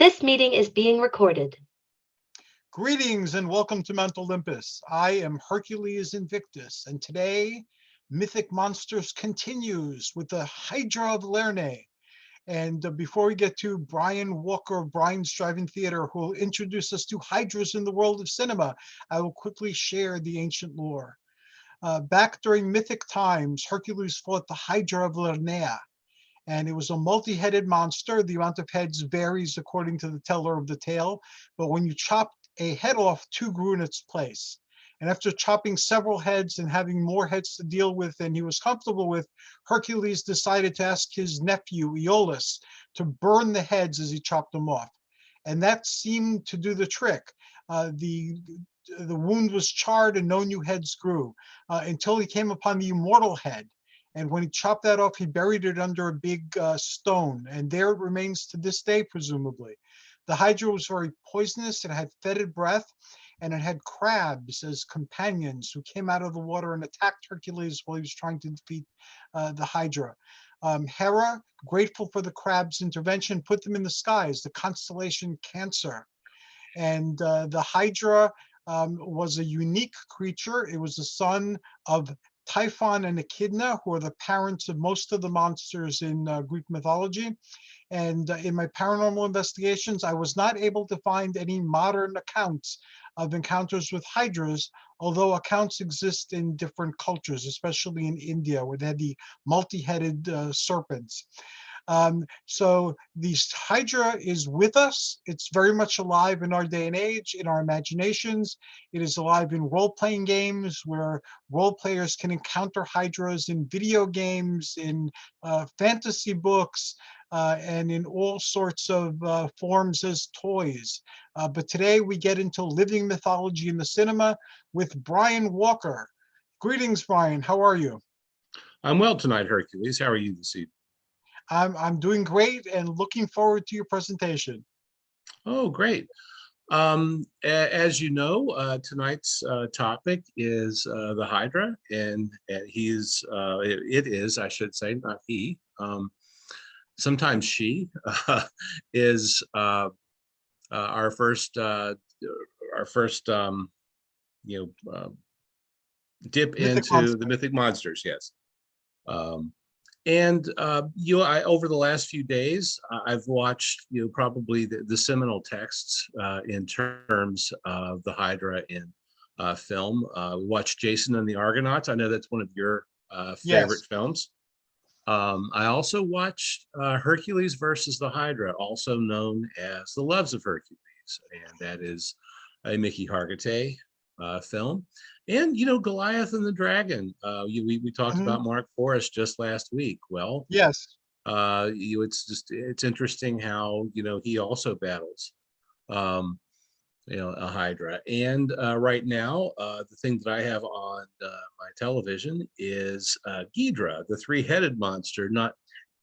This meeting is being recorded. Greetings and welcome to Mount Olympus. I am Hercules Invictus, and today Mythic Monsters continues with the Hydra of Lerne. And before we get to Brian Walker of Brian's Drive-In Theater, who will introduce us to Hydras in the world of cinema, I will quickly share the ancient lore. Back during Mythic times, Hercules fought the Hydra of Lerne. And it was a multi-headed monster. The amount of heads varies according to the teller of the tale. But when you chopped a head off, two grew in its place. And after chopping several heads and having more heads to deal with than he was comfortable with, Hercules decided to ask his nephew, Aeolus, to burn the heads as he chopped them off. And that seemed to do the trick. The wound was charred and no new heads grew until he came upon the immortal head. And when he chopped that off, he buried it under a big stone. And there it remains to this day, presumably. The Hydra was very poisonous. It had fetid breath, and it had crabs as companions who came out of the water and attacked Hercules while he was trying to defeat the Hydra. Hera, grateful for the crabs' intervention, put them in the skies, the constellation Cancer. And the Hydra was a unique creature. It was the son of Typhon and Echidna, who are the parents of most of the monsters in Greek mythology. And in my paranormal investigations, I was not able to find any modern accounts of encounters with hydras, although accounts exist in different cultures, especially in India, where they had the multi-headed serpents. So the Hydra is with us. It's very much alive in our day and age, in our imaginations. It is alive in role-playing games where role players can encounter Hydras in video games, in fantasy books, and in all sorts of forms as toys. But today we get into living mythology in the cinema with Brian Walker. Greetings, Brian. How are you? I'm well tonight, Hercules. How are you this evening? I'm doing great and looking forward to your presentation. Oh, great. As you know, tonight's topic is the Hydra, and it is, I should say, not he. Sometimes she is our first dip into the mythic monsters. Yes. Over the last few days, I've watched, probably the seminal texts in terms of the Hydra in film. We watched Jason and the Argonauts. I know that's one of your favorite films. I also watched Hercules versus the Hydra, also known as The Loves of Hercules, and that is a Mickey Hargitay film. And Goliath and the Dragon. We talked about Mark Forrest just last week. Well, yes, it's interesting how he also battles a Hydra. And right now, the thing that I have on my television is Hydra, the three-headed monster. Not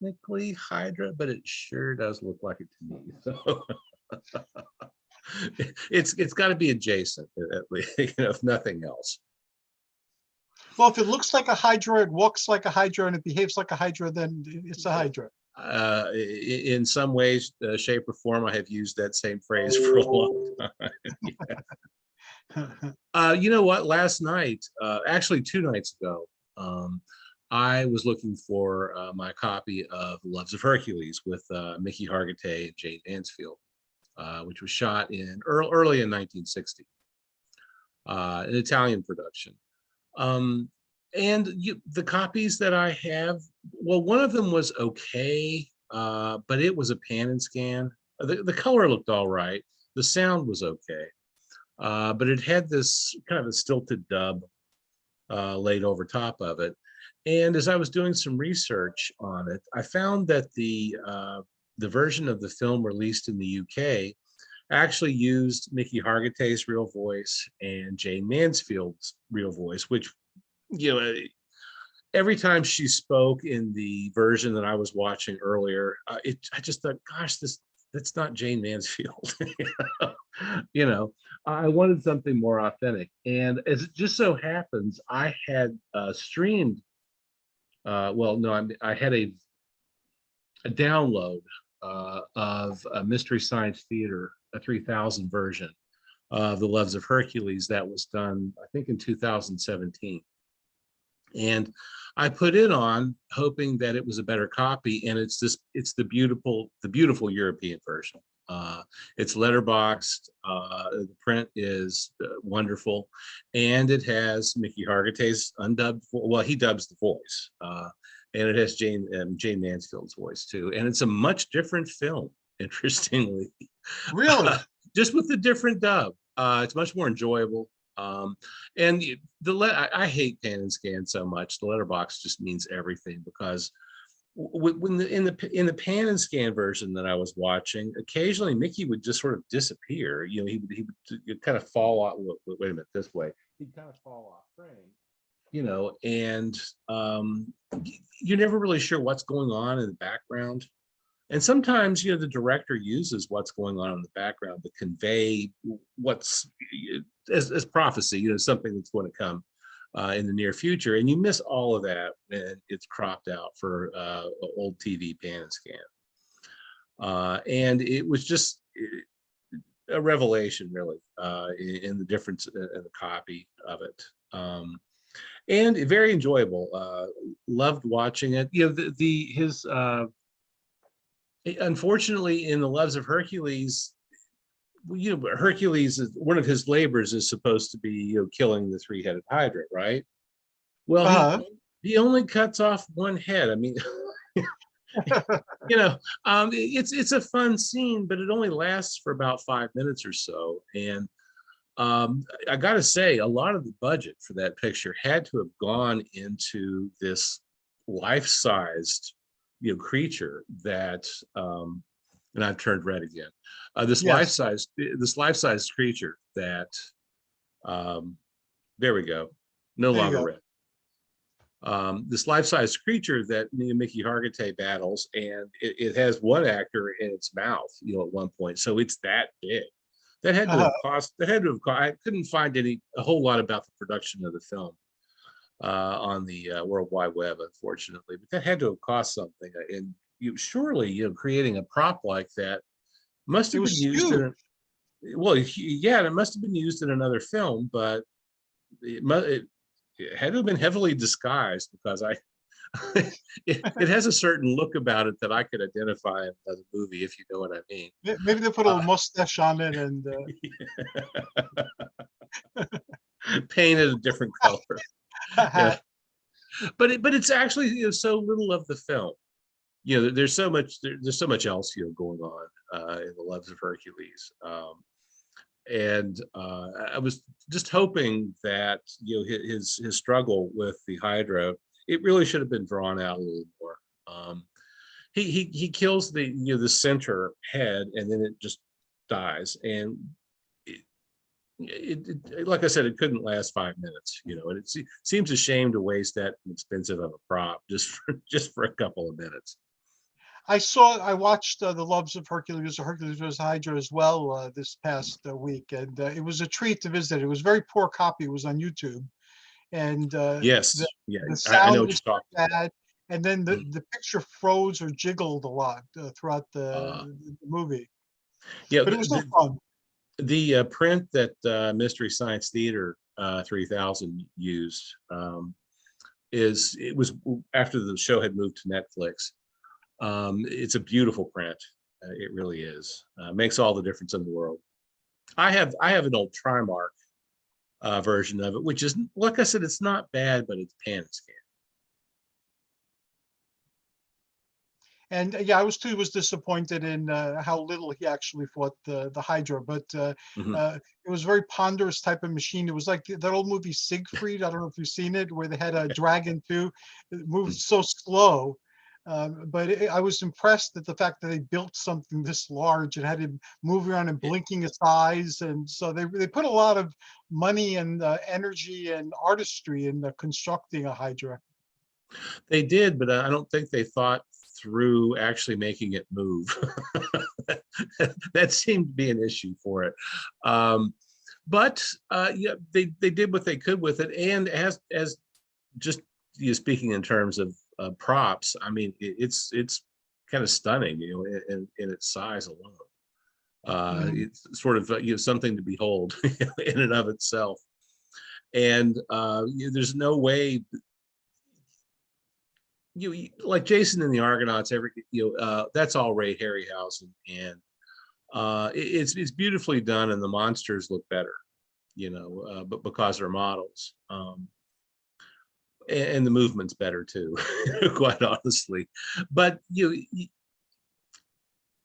technically Hydra, but it sure does look like it to me. So. It's got to be adjacent, at least, if nothing else. Well, if it looks like a Hydra, it walks like a Hydra, and it behaves like a Hydra, then it's a Hydra. In some ways, shape, or form, I have used that same phrase for a long time. You know what? Last night, actually 2 nights ago, I was looking for my copy of Loves of Hercules with Mickey Hargitay and Jane Mansfield. Which was shot in early in 1960, an Italian production. The copies that I have, well, one of them was okay, but it was a pan and scan. The color looked all right. The sound was okay, but it had this kind of a stilted dub laid over top of it. And as I was doing some research on it, I found that the version of the film released in the UK actually used Mickey Hargitay's real voice and Jane Mansfield's real voice, which, every time she spoke in the version that I was watching earlier, I just thought, gosh, that's not Jane Mansfield. I wanted something more authentic. And as it just so happens, I had streamed, I had a download of a Mystery Science Theater, a 3000 version of The Loves of Hercules that was done, I think, in 2017. And I put it on hoping that it was a better copy, and it's the beautiful European version. It's letterboxed. The print is wonderful, and it has Mickey Hargitay's undubbed. Well, he dubs the voice, and it has Jane Mansfield's voice too. And it's a much different film, interestingly. Really? Just with the different dub, it's much more enjoyable. And I hate pan and scan so much. The letterbox just means everything, because when in the pan and scan version that I was watching, occasionally Mickey would just sort of disappear. You know, he would kind of fall off. Wait a minute, this way. He'd kind of fall off frame. You know, and you're never really sure what's going on in the background. And sometimes, you know, the director uses what's going on in the background to convey what's as prophecy, you know, something that's going to come in the near future. And you miss all of that when it's cropped out for old TV pan and scan. And it was just a revelation, really, in the difference in the copy of it. And very enjoyable. Loved watching it. You know, his unfortunately, in The Loves of Hercules, you know, Hercules is one of his labors is supposed to be, you know, killing the three-headed Hydra, right? Well, he only cuts off one head. I mean, you know, it's a fun scene, but it only lasts for about 5 minutes or so. And I got to say, a lot of the budget for that picture had to have gone into this life-sized, you know, creature that and I've turned red again. This life-sized creature that there we go, no longer red. This life-sized creature that Mickey Hargitay battles, and it has one actor in its mouth, you know, at one point, so it's that big. That had to have cost. That had to have cost. I couldn't find a whole lot about the production of the film on the World Wide Web, unfortunately, but that had to have cost something. And surely, you know, creating a prop like that must have been used in it must have been used in another film, but it had to have been heavily disguised, because it has a certain look about it that I could identify in another movie, if you know what I mean. Maybe they put a mustache on it and painted a different color. Yeah. But it's actually, you know, so little of the film. You know, there's so much else, you know, going on in The Loves of Hercules. And I was just hoping that, you know, his struggle with the Hydra, it really should have been drawn out a little more. He kills the, you know, the center head, and then it just dies. And it like I said, it couldn't last 5 minutes, you know, and it seems a shame to waste that expensive of a prop just for a couple of minutes. I watched The Loves of Hercules, or Hercules vs. Hydra as well this past week, and it was a treat to visit. It was a very poor copy. It was on YouTube, and Yes, the I know sound what was you're talking bad, and then the picture froze or jiggled a lot throughout the movie. Yeah, But it was still fun. the print that Mystery Science Theater 3000 used it was after the show had moved to Netflix. It's a beautiful print. It really is. Makes all the difference in the world. I have an old Trimark version of it, which is, like I said, it's not bad, but it's pan and scan. And yeah, I was disappointed in how little he actually fought the Hydra, but it was a very ponderous type of machine. It was like that old movie Siegfried. I don't know if you've seen it, where they had a dragon too. It moved so slow. But I was impressed at the fact that they built something this large and had him move around and blinking his eyes. And so they put a lot of money and energy and artistry in constructing a Hydra. They did, but I don't think they thought through actually making it move. That seemed to be an issue for it. But yeah, they did what they could with it. And as just, you know, speaking in terms of props, I mean, it's kind of stunning, you know, in its size alone. Mhm. It's sort of something to behold in and of itself. And there's no way like Jason and the Argonauts. That's all Ray Harryhausen, and it's beautifully done, and the monsters look better, but because they're models. And the movement's better too, quite honestly. But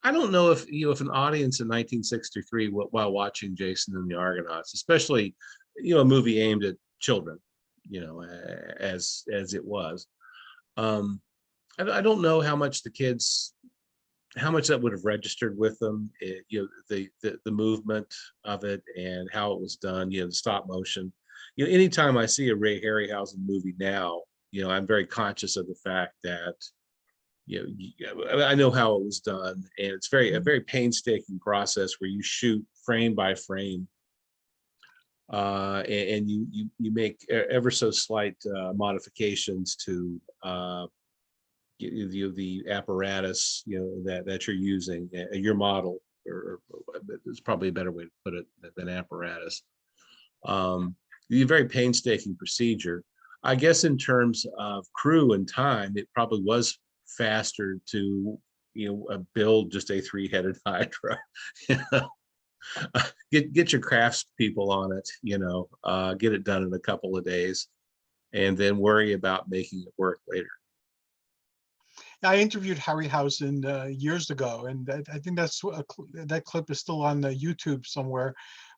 I don't know if an audience in 1963, while watching Jason and the Argonauts, especially a movie aimed at children, as it was, um, I don't know how much how much that would have registered with them. The movement of it and how it was done. The stop motion. Anytime I see a Ray Harryhausen movie now, I'm very conscious of the fact that I know how it was done, and it's a very painstaking process where you shoot frame by frame, and you make ever so slight modifications to the apparatus that you're using, your model, or it's probably a better way to put it than apparatus. The very painstaking procedure. I guess in terms of crew and time, it probably was faster to build just a three-headed Hydra. Get your crafts people on it, get it done in a couple of days, and then worry about making it work later. I interviewed Harryhausen years ago, and I think that clip is still on the YouTube somewhere.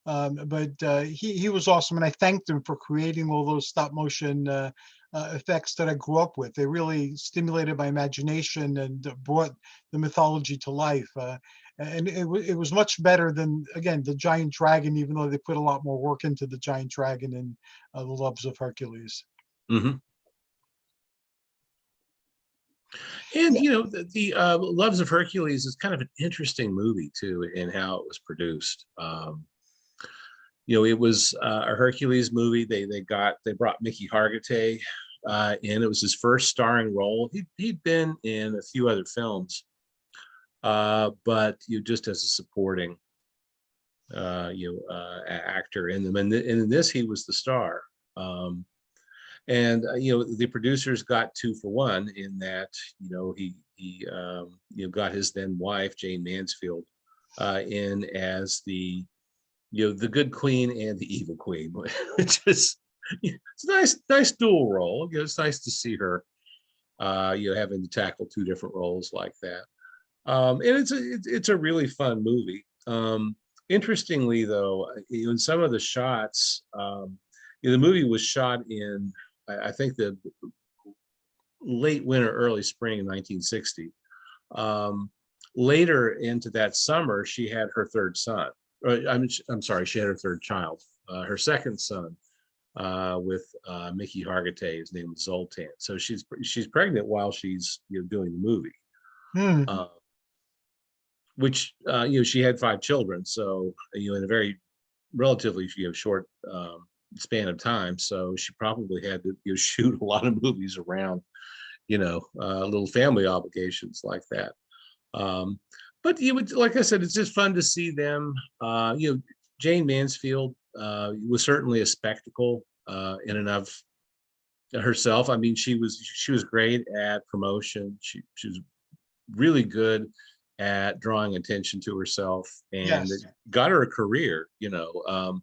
But he was awesome, and I thanked him for creating all those stop motion effects that I grew up with. They really stimulated my imagination and brought the mythology to life. And it was much better than, again, the giant dragon, even though they put a lot more work into the giant dragon in the Loves of Hercules. Mm-hmm. And the Loves of Hercules is kind of an interesting movie too, in how it was produced. It was a Hercules movie. They brought Mickey Hargitay in. It was his first starring role. He'd been in a few other films, but just as a supporting actor in them. And in this, he was the star. And the producers got 2 for 1 in that he got his then wife Jane Mansfield in as the good queen and the evil queen, which is it's a nice dual role. It's nice to see her having to tackle 2 different roles like that. And it's a really fun movie. Interestingly, though, in some of the shots, the movie was shot in, I think, the late winter, early spring of 1960. Later into that summer, she had her 3rd son. I'm sorry, she had her 3rd child, her 2nd son, with Mickey Hargitay. His name was Zoltan. So she's pregnant while she's doing the movie. Hmm. Which she had 5 children, so in a very relatively short span of time. So she probably had to shoot a lot of movies around little family obligations like that. But like I said, it's just fun to see them. Jane Mansfield was certainly a spectacle in and of herself. I mean, she was great at promotion. She was really good at drawing attention to herself, and Yes. it got her a career. And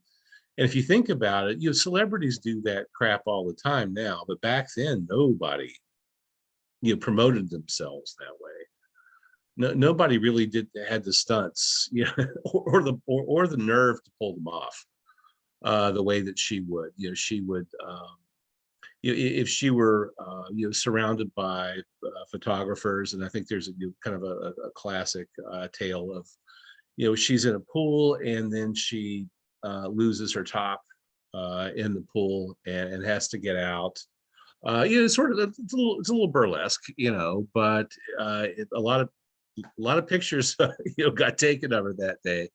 if you think about it, celebrities do that crap all the time now, but back then nobody promoted themselves that way. Nobody really had the stunts, or the nerve to pull them off the way that she would. She would, if she were, surrounded by photographers, and I think there's a kind of a classic tale of, she's in a pool and then she loses her top in the pool and has to get out. Sort of, it's a little burlesque, but a lot of pictures got taken of her that day,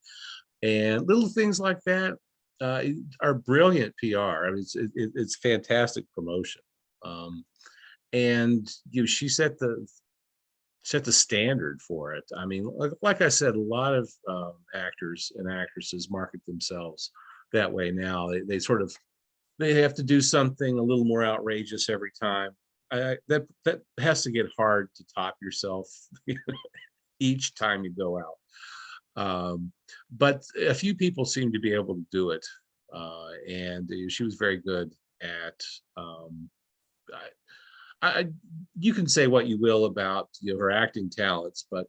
and little things like that are brilliant PR. I mean, it's fantastic promotion. And she set set the standard for it. I mean, like I said, a lot of actors and actresses market themselves that way now. They sort of they have to do something a little more outrageous every time. That has to get hard to top yourself each time you go out. But a few people seem to be able to do it, and she was very good at. I, you can say what you will about her acting talents, but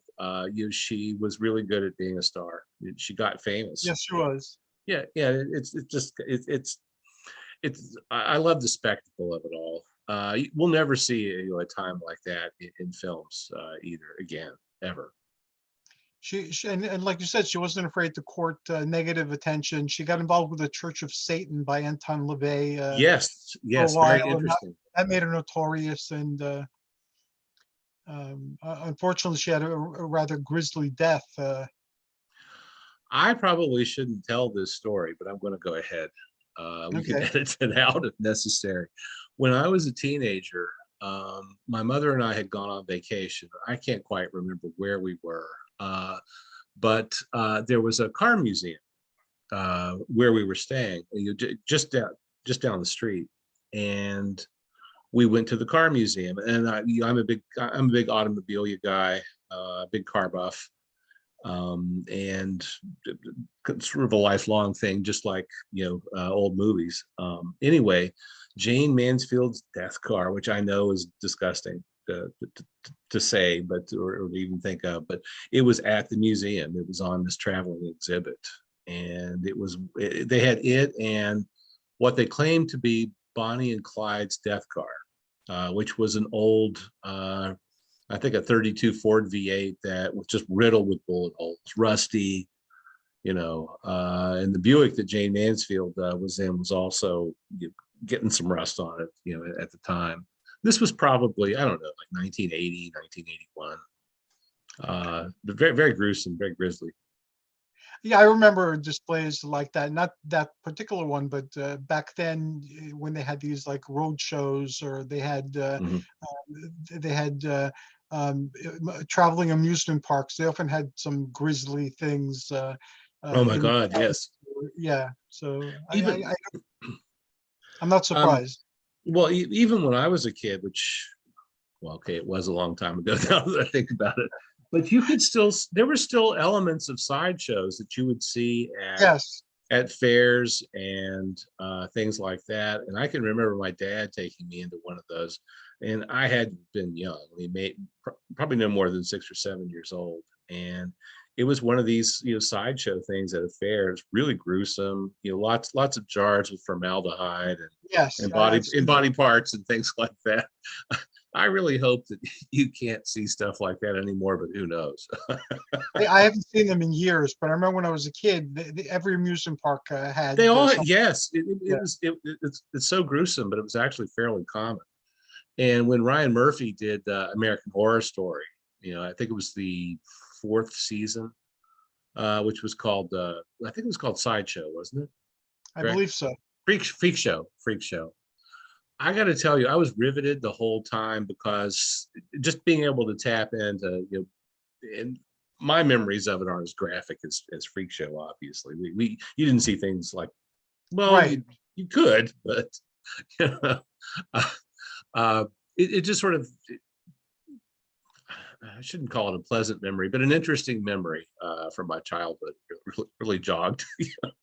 she was really good at being a star. She got famous. Yes, she was. Yeah, yeah. I love the spectacle of it all. We'll never see a time like that in films either again, ever. She and like you said, she wasn't afraid to court negative attention. She got involved with the Church of Satan by Anton LaVey Yes, for a yes, while, very and interesting. that made her notorious. And unfortunately, she had a rather grisly death. I probably shouldn't tell this story, but I'm going to go ahead. We can Okay. edit it out if necessary. When I was a teenager, my mother and I had gone on vacation. I can't quite remember where we were, but there was a car museum where we were staying, just down the street, and we went to the car museum. And I'm a big automobilia guy, big car buff, and sort of a lifelong thing, just like old movies. Anyway, Jane Mansfield's death car, which I know is disgusting to say, but or to even think of, but it was at the museum. It was on this traveling exhibit, and they had it and what they claimed to be Bonnie and Clyde's death car, which was an old I think a 32 Ford V8 that was just riddled with bullet holes, rusty, and the Buick that Jane Mansfield was in was also getting some rust on it, at the time. This was probably, I don't know, like 1980, 1981. But very, very gruesome, very grisly. Yeah, I remember displays like that. Not that particular one, but back then when they had these like road shows, or they had Mhm. traveling amusement parks. They often had some grisly things. Oh my In God, yes. yeah, so Even I'm not um, surprised. well, even when I was a kid, which, well, okay, it was a long time ago now that I think about it, but there were still elements of sideshows that you would see Yes. at fairs and things like that. And I can remember my dad taking me into one of those, and I had been young. We probably no more than 6 or 7 years old, and it was one of these sideshow things at a fair. It's really gruesome. Lots of jars with formaldehyde Yes, and I've seen that. body parts and things like that. I really hope that you can't see stuff like that anymore, but who knows? I haven't seen them in years, but I remember when I was a kid, every amusement park They had all, some. yes, Yeah. it's so gruesome, but it was actually fairly common. And when Ryan Murphy did American Horror Story, I think it was the fourth season, which was called, I think it was called Sideshow, wasn't it? I Correct? believe so. Freak Show. I got to tell you, I was riveted the whole time, because just being able to tap into, and my memories of it aren't as graphic as Freak Show. Obviously, you didn't see things like, well, Right. you could, but you know, uh, it just sort of, I shouldn't call it a pleasant memory, but an interesting memory from my childhood. Really jogged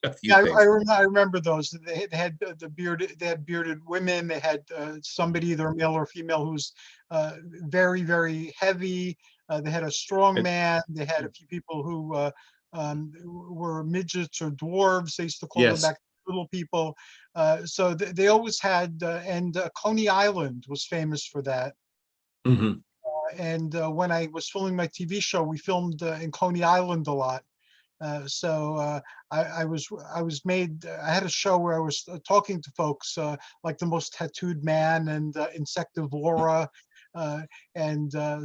a few Yeah, things. I remember those. They had they had bearded women. They had somebody, either male or female, who's very, very heavy. They had a strong And man. They had a few people who were midgets or dwarves. They used to call them yes, back little people. So they always had, and Coney Island was famous for that. hmm And when I was filming my TV show, we filmed in Coney Island a lot. So I was made. I had a show where I was talking to folks like the most tattooed man and Insectivora,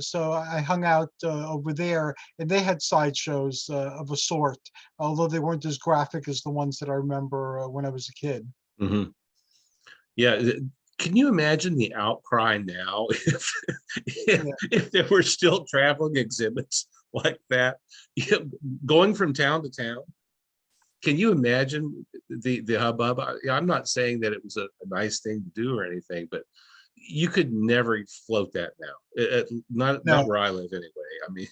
so I hung out over there, and they had sideshows of a sort, although they weren't as graphic as the ones that I remember when I was a kid. hmm yeah. Can you imagine the outcry now if Yeah. if there were still traveling exhibits like that, you know, going from town to town? Can you imagine the hubbub? I'm not saying that it was a nice thing to do or anything, but you could never float that now. Not No. where I live anyway. I mean,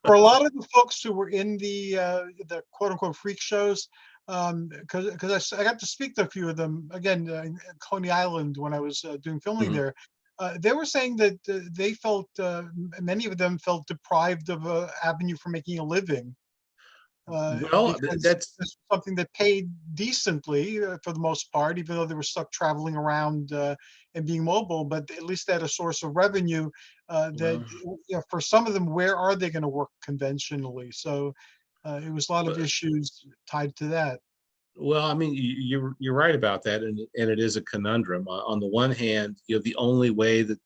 For a lot of the folks who were in the quote unquote freak shows, because I got to speak to a few of them again in Coney Island when I was doing filming Mhm. there. They were saying that they felt many of them felt deprived of a avenue for making a living Well, because that's this was something that paid decently for the most part, even though they were stuck traveling around and being mobile. But at least they had a source of revenue that, well, for some of them, where are they going to work conventionally? So it was a lot of but- issues tied to that. well, I mean, you're right about that, and it is a conundrum. On the one hand, you know, the only way that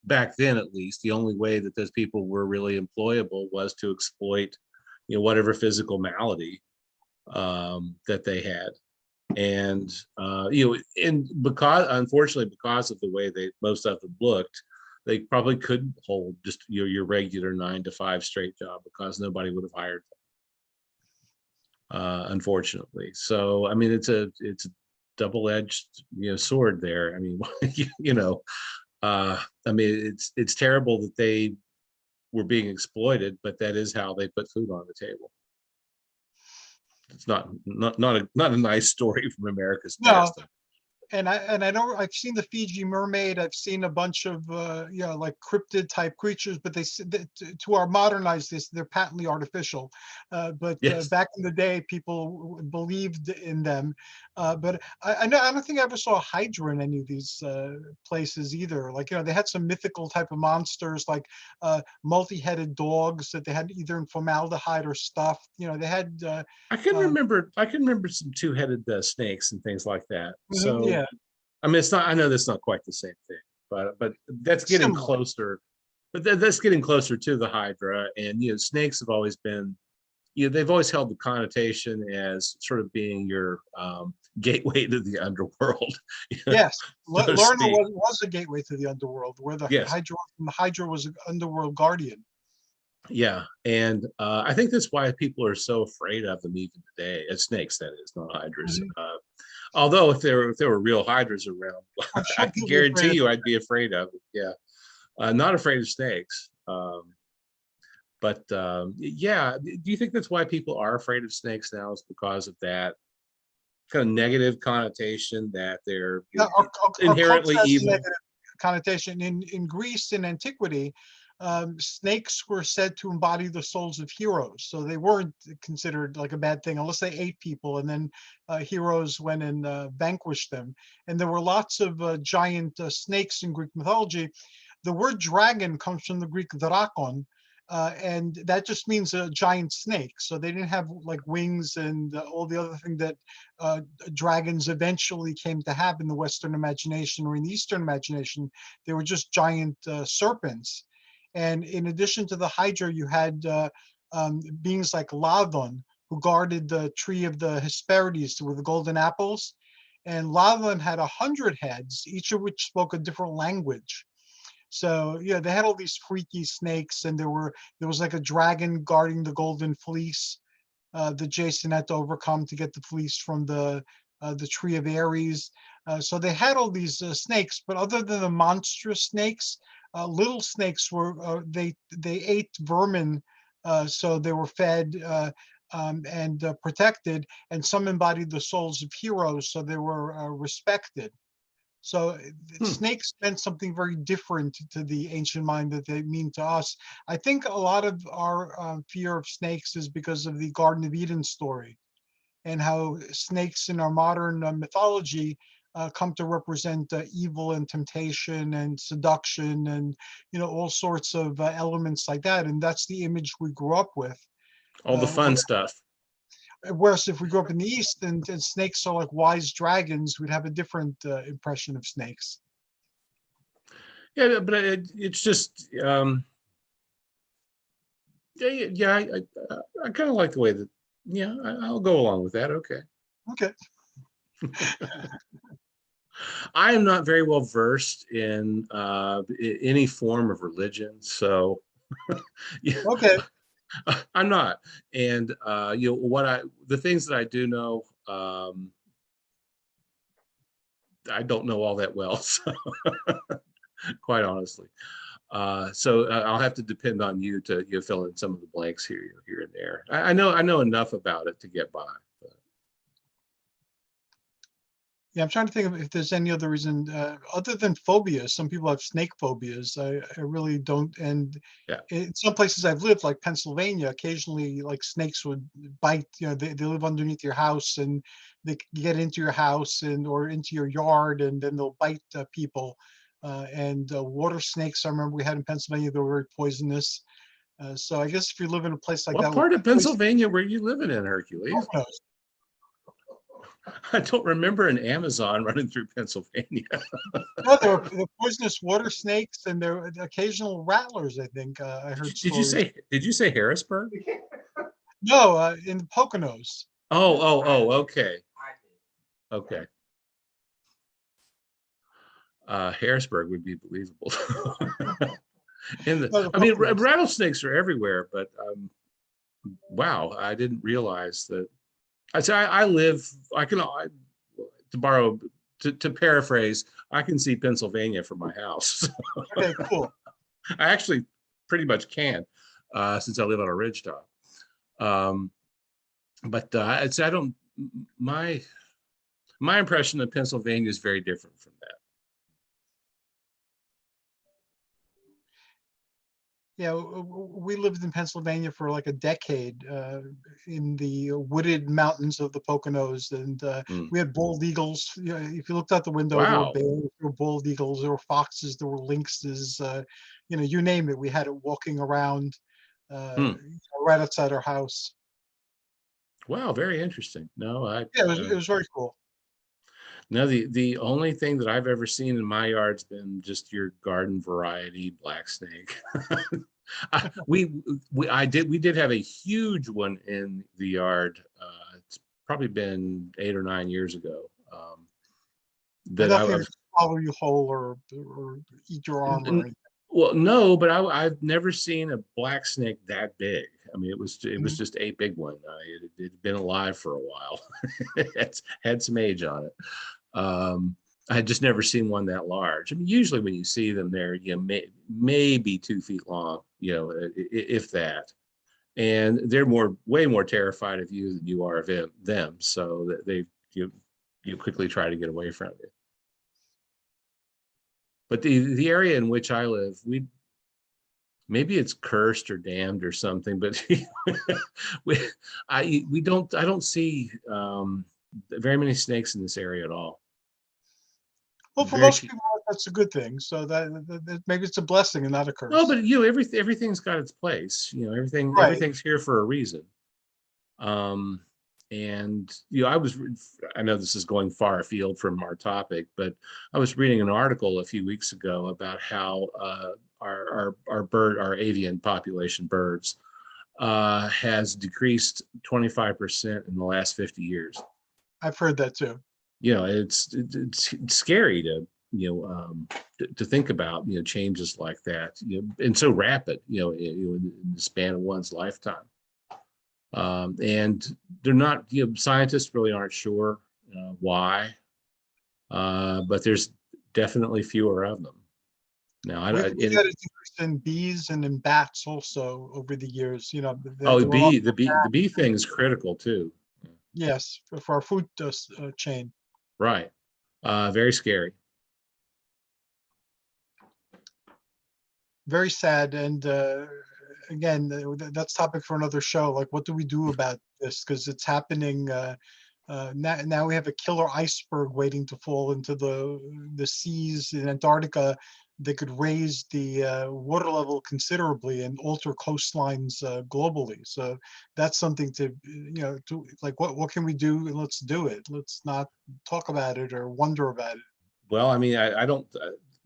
back then, at least, the only way that those people were really employable was to exploit, you know, whatever physical malady that they had. And you know, and because unfortunately, because of the way they most of them looked, they probably couldn't hold just your regular 9 to 5 straight job because nobody would have hired them, unfortunately. So I mean, it's a double-edged, you know, sword there. I mean, you know, I mean, it's terrible that they were being exploited, but that is how they put food on the table. It's not a nice story from America's No, past. and I know I've seen the Fiji mermaid. I've seen a bunch of like cryptid type creatures, but to our modern eyes, they're patently artificial. But Yes. back in the day, people believed in them. But I don't think I ever saw a Hydra in any of these places either. Like, they had some mythical type of monsters, like multi-headed dogs that they had either in formaldehyde or stuffed. They had um, I can remember some two-headed snakes and things like that. So yeah, I mean, it's not. I know that's not quite the same thing, but that's getting similar. closer. But that's getting closer to the Hydra, and you know, snakes have always been. You know, they've always held the connotation as sort of being your gateway to the underworld, you know, Yes, so to Lorna speak. was a gateway to the underworld, where Yes, The Hydra was an underworld guardian. yeah, and I think that's why people are so afraid of them even today. As snakes, that is, not hydras. Mhm. Although if there were real hydras around, I'm I sure can people are afraid guarantee of. you I'd be afraid of it. Yeah, not afraid of snakes. But yeah, do you think that's why people are afraid of snakes now? Is because of that kind of negative connotation that they're Yeah, our culture inherently has a evil? negative connotation. In Greece in antiquity, snakes were said to embody the souls of heroes, so they weren't considered like a bad thing unless they ate people, and then heroes went and vanquished them. And there were lots of giant snakes in Greek mythology. The word dragon comes from the Greek drakon, and that just means a giant snake. So they didn't have like wings and all the other thing that uh, dragons eventually came to have in the Western imagination or in the Eastern imagination. They were just giant serpents. And in addition to the Hydra, you had beings like Ladon, who guarded the tree of the Hesperides with the golden apples. And Ladon had 100 heads, each of which spoke a different language. So yeah, they had all these freaky snakes, and there was like a dragon guarding the golden fleece that Jason had to overcome to get the fleece from the tree of Ares. So they had all these snakes, but other than the monstrous snakes, little snakes were they ate vermin, so they were fed and protected, and some embodied the souls of heroes, so they were respected. So Hmm. snakes meant something very different to the ancient mind that they mean to us. I think a lot of our fear of snakes is because of the Garden of Eden story, and how snakes in our modern mythology come to represent evil and temptation and seduction and all sorts of elements like that. And that's the image we grew up with. All the fun stuff. Whereas if we grew up in the East and snakes are like wise dragons, we'd have a different impression of snakes. Yeah, but it's just yeah, yeah. I kind of like the way that. Yeah, I'll go along with that. Okay. Okay. I am not very well versed in any form of religion, so yeah, Okay. I'm not. And the things that I do know, I don't know all that well, so quite honestly. So I'll have to depend on you to fill in some of the blanks here and there. I know enough about it to get by. But. Yeah, I'm trying to think of if there's any other reason other than phobias. Some people have snake phobias. I really don't. And Yeah. in some places I've lived, like Pennsylvania, occasionally like snakes would bite. You know, they live underneath your house and they can get into your house and or into your yard, and then they'll bite people. And water snakes, I remember we had in Pennsylvania, they were very poisonous. So I guess if you live in a place like What that with part of poison, Pennsylvania were you living in, Hercules? I don't remember an Amazon running through Pennsylvania. No, there were poisonous water snakes and there were occasional rattlers, I think. I heard stories. Did you say Harrisburg? No, in the Poconos. Oh, okay. Okay. Harrisburg would be believable. No, the I mean, Poconos. rattlesnakes are everywhere, but wow, I didn't realize that. I live, to paraphrase, I can see Pennsylvania from my house. Okay, cool. I actually pretty much can, since I live on a ridgetop. But I don't, my impression of Pennsylvania is very different from that. Yeah, we lived in Pennsylvania for like a decade in the wooded mountains of the Poconos, and Mm. we had bald eagles. You know, if you looked out the window, there were Wow. bears, there were bald eagles, there were foxes, there were lynxes. You know, you name it, we had it walking around right outside our house. Wow, very interesting. No, Yeah, it was very cool. no, the only thing that I've ever seen in my yard's been just your garden variety black snake. We did have a huge one in the yard. It's probably been 8 or 9 years ago. But That I nothing to was swallow you whole or eat your arm or anything. well, no, but I've never seen a black snake that big. I mean, it was Mhm. just a big one. It had been alive for a while. It's had some age on it. I had just never seen one that large. I mean, usually when you see them, they're maybe 2 feet long, if that. And they're way more terrified of you than you are of them. So that you quickly try to get away from it. But the area in which I live, maybe it's cursed or damned or something, but I don't see very many snakes in this area at all. Well, for Very most few. people, that's a good thing. So maybe it's a blessing and not a No, curse. but everything's got its place. Right. Everything's here for a reason. Um, and I know this is going far afield from our topic, but I was reading an article a few weeks ago about how our avian population, birds, has decreased 25% in the last 50 years. I've heard that too. It's scary to think about changes like that, and so rapid, in the span of one's lifetime. And they're not, scientists really aren't sure why, but there's definitely fewer of them now. We've had a decrease in bees and in bats also over the years. You know, Oh, there were a lot. the bee thing is critical too. Yes, for our food chain. Right. Very scary. Very sad. And again, that's topic for another show. Like, what do we do about this? Because it's happening. Now we have a killer iceberg waiting to fall into the seas in Antarctica. They could raise the water level considerably and alter coastlines globally. So that's something to, like, what can we do? And let's do it. Let's not talk about it or wonder about it. Well, I mean, I don't.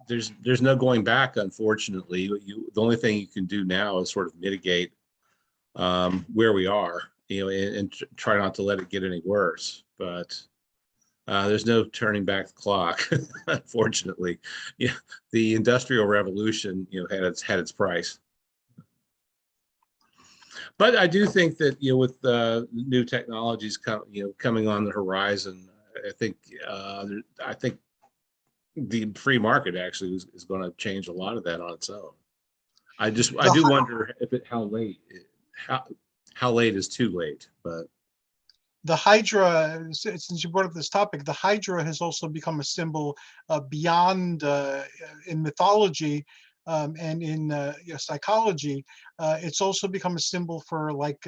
There's no going back, unfortunately. The only thing you can do now is sort of mitigate where we are, and try not to let it get any worse. But There's no turning back the clock, unfortunately. Yeah, the Industrial Revolution, had its price. But I do think that with new technologies coming on the horizon, I think I think the free market actually is going to change a lot of that on its own. I The do wonder how late is too late, but the Hydra, since you brought up this topic, the Hydra has also become a symbol beyond in mythology and in psychology. It's also become a symbol for like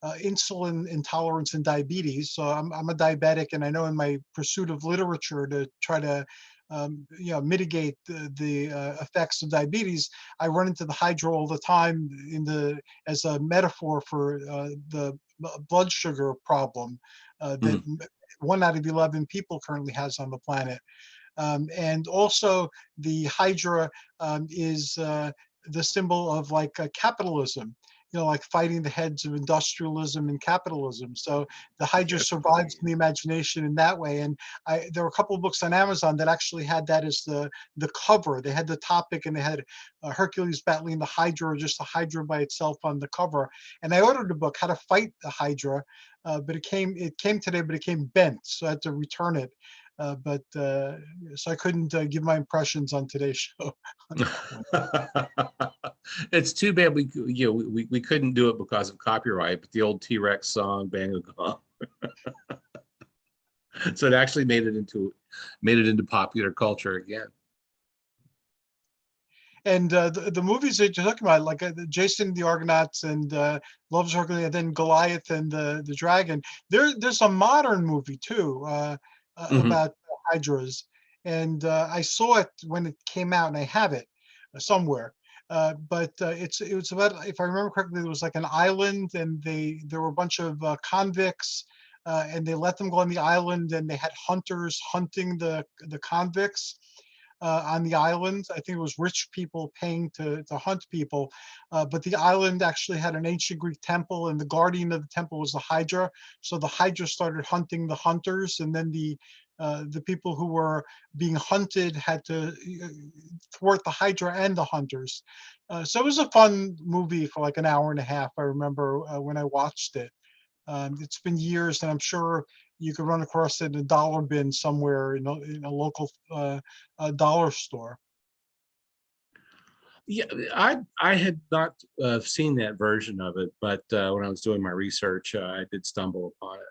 insulin intolerance and diabetes. So I'm a diabetic, and I know in my pursuit of literature to try to mitigate the effects of diabetes, I run into the Hydra all the time as a metaphor for the blood sugar problem that 1 out of 11 people currently has on the planet. And also the Hydra is the symbol of like capitalism, like fighting the heads of industrialism and capitalism. So the Hydra survives in the imagination in that way. And there were a couple of books on Amazon that actually had that as the cover. They had the topic, and they had Hercules battling the Hydra, or just the Hydra by itself on the cover. And I ordered a book, How to Fight the Hydra, but it came today, but it came bent, so I had to return it. So I couldn't give my impressions on today's show. It's too bad we couldn't do it because of copyright, but the old T-Rex song "Bang a Gong," so it actually made it into popular culture again. And the movies that you're talking about, like Jason the Argonauts and Love's Hercules, and then Goliath and the Dragon. There's a modern movie too about hydras, and I saw it when it came out, and I have it somewhere. But it was about, if I remember correctly, it was like an island, and there were a bunch of convicts, and they let them go on the island, and they had hunters hunting the convicts on the island. I think it was rich people paying to hunt people, but the island actually had an ancient Greek temple, and the guardian of the temple was the Hydra. So the Hydra started hunting the hunters, and then the people who were being hunted had to thwart the Hydra and the hunters. So it was a fun movie for like an hour and a half. I remember when I watched it. It's been years, and I'm sure you could run across it in a dollar bin somewhere in a local dollar store. Yeah, I had not seen that version of it, but when I was doing my research, I did stumble upon it.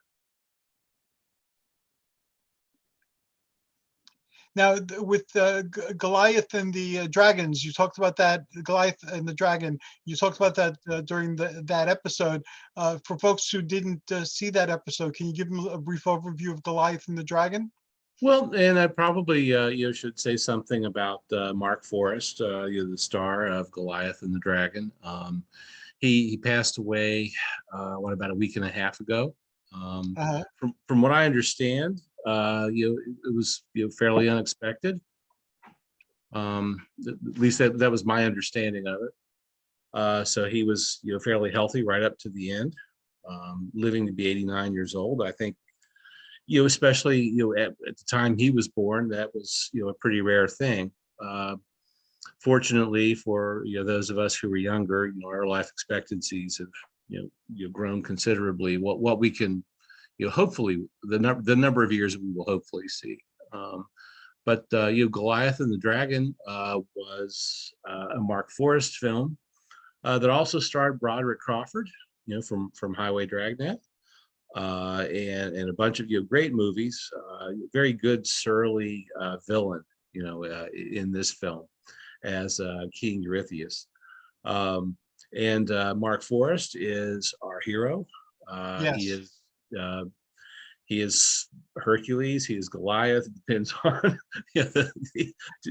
Now, with Goliath and the dragons, you talked about that, Goliath and the dragon. You talked about that during that episode. For folks who didn't see that episode, can you give them a brief overview of Goliath and the dragon? Well, and I probably should say something about Mark Forrest, the star of Goliath and the Dragon. He passed away about a week and a half ago. From what I understand, it was fairly unexpected. At least that was my understanding of it. So he was fairly healthy right up to the end, living to be 89 years old. I think especially at the time he was born, that was a pretty rare thing. Fortunately for those of us who were younger, our life expectancies have grown considerably. What we can hopefully the number of years that we will hopefully see. But Goliath and the Dragon was a Mark Forrest film that also starred Broderick Crawford, from Highway Dragnet. And a bunch of great movies, very good surly villain, in this film as King Eurystheus. And Mark Forrest is our hero. Yes. He is Hercules. He is Goliath. It depends on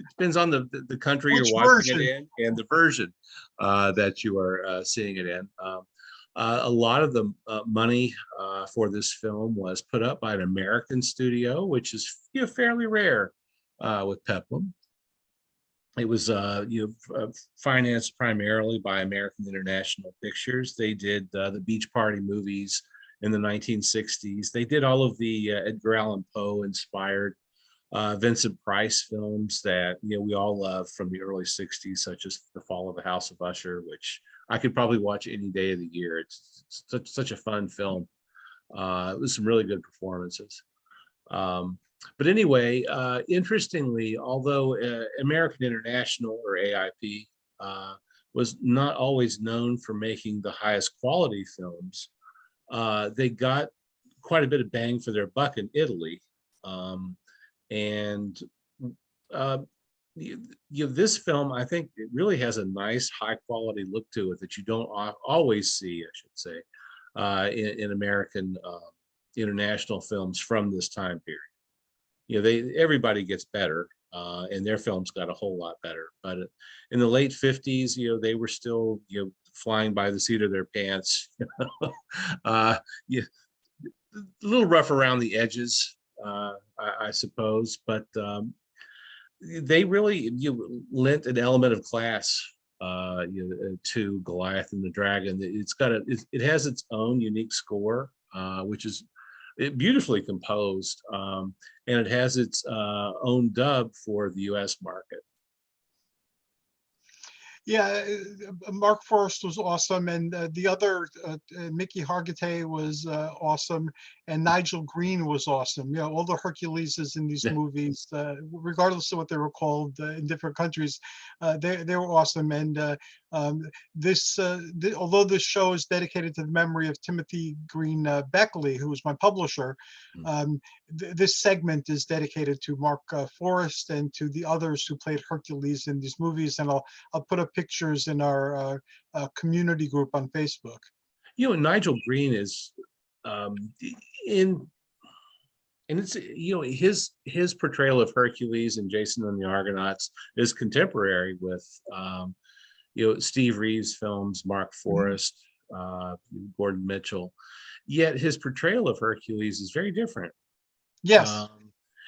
depends on the country Which you're watching version? it in and the version that you are seeing it in. A lot of the money for this film was put up by an American studio, which is fairly rare with Peplum. It was financed primarily by American International Pictures. They did the Beach Party movies in the 1960s. They did all of the Edgar Allan Poe inspired Vincent Price films that we all love from the early 60s, such as The Fall of the House of Usher, which I could probably watch any day of the year. It's such a fun film. It was some really good performances. But anyway, interestingly, although American International, or AIP, was not always known for making the highest quality films, they got quite a bit of bang for their buck in Italy. And this film, I think, it really has a nice high quality look to it that you don't always see, I should say, in American international films from this time period. Everybody gets better, and their films got a whole lot better. But in the late 50s, they were still flying by the seat of their pants. A little rough around the edges, I suppose, but they really lent an element of class to Goliath and the Dragon. It has its own unique score, which is beautifully composed, and it has its own dub for the U.S. market. Yeah, Mark Forrest was awesome, and the other Mickey Hargitay was awesome, and Nigel Green was awesome. All the Herculeses in these movies, regardless of what they were called in different countries, they were awesome. And although this show is dedicated to the memory of Timothy Green Beckley, who was my publisher, this segment is dedicated to Mark Forrest and to the others who played Hercules in these movies. And I'll put up pictures in our community group on Facebook. Nigel Green is and it's his portrayal of Hercules and Jason and the Argonauts is contemporary with Steve Reeves films, Mark Forrest, Gordon Mitchell. Yet his portrayal of Hercules is very different. Yes.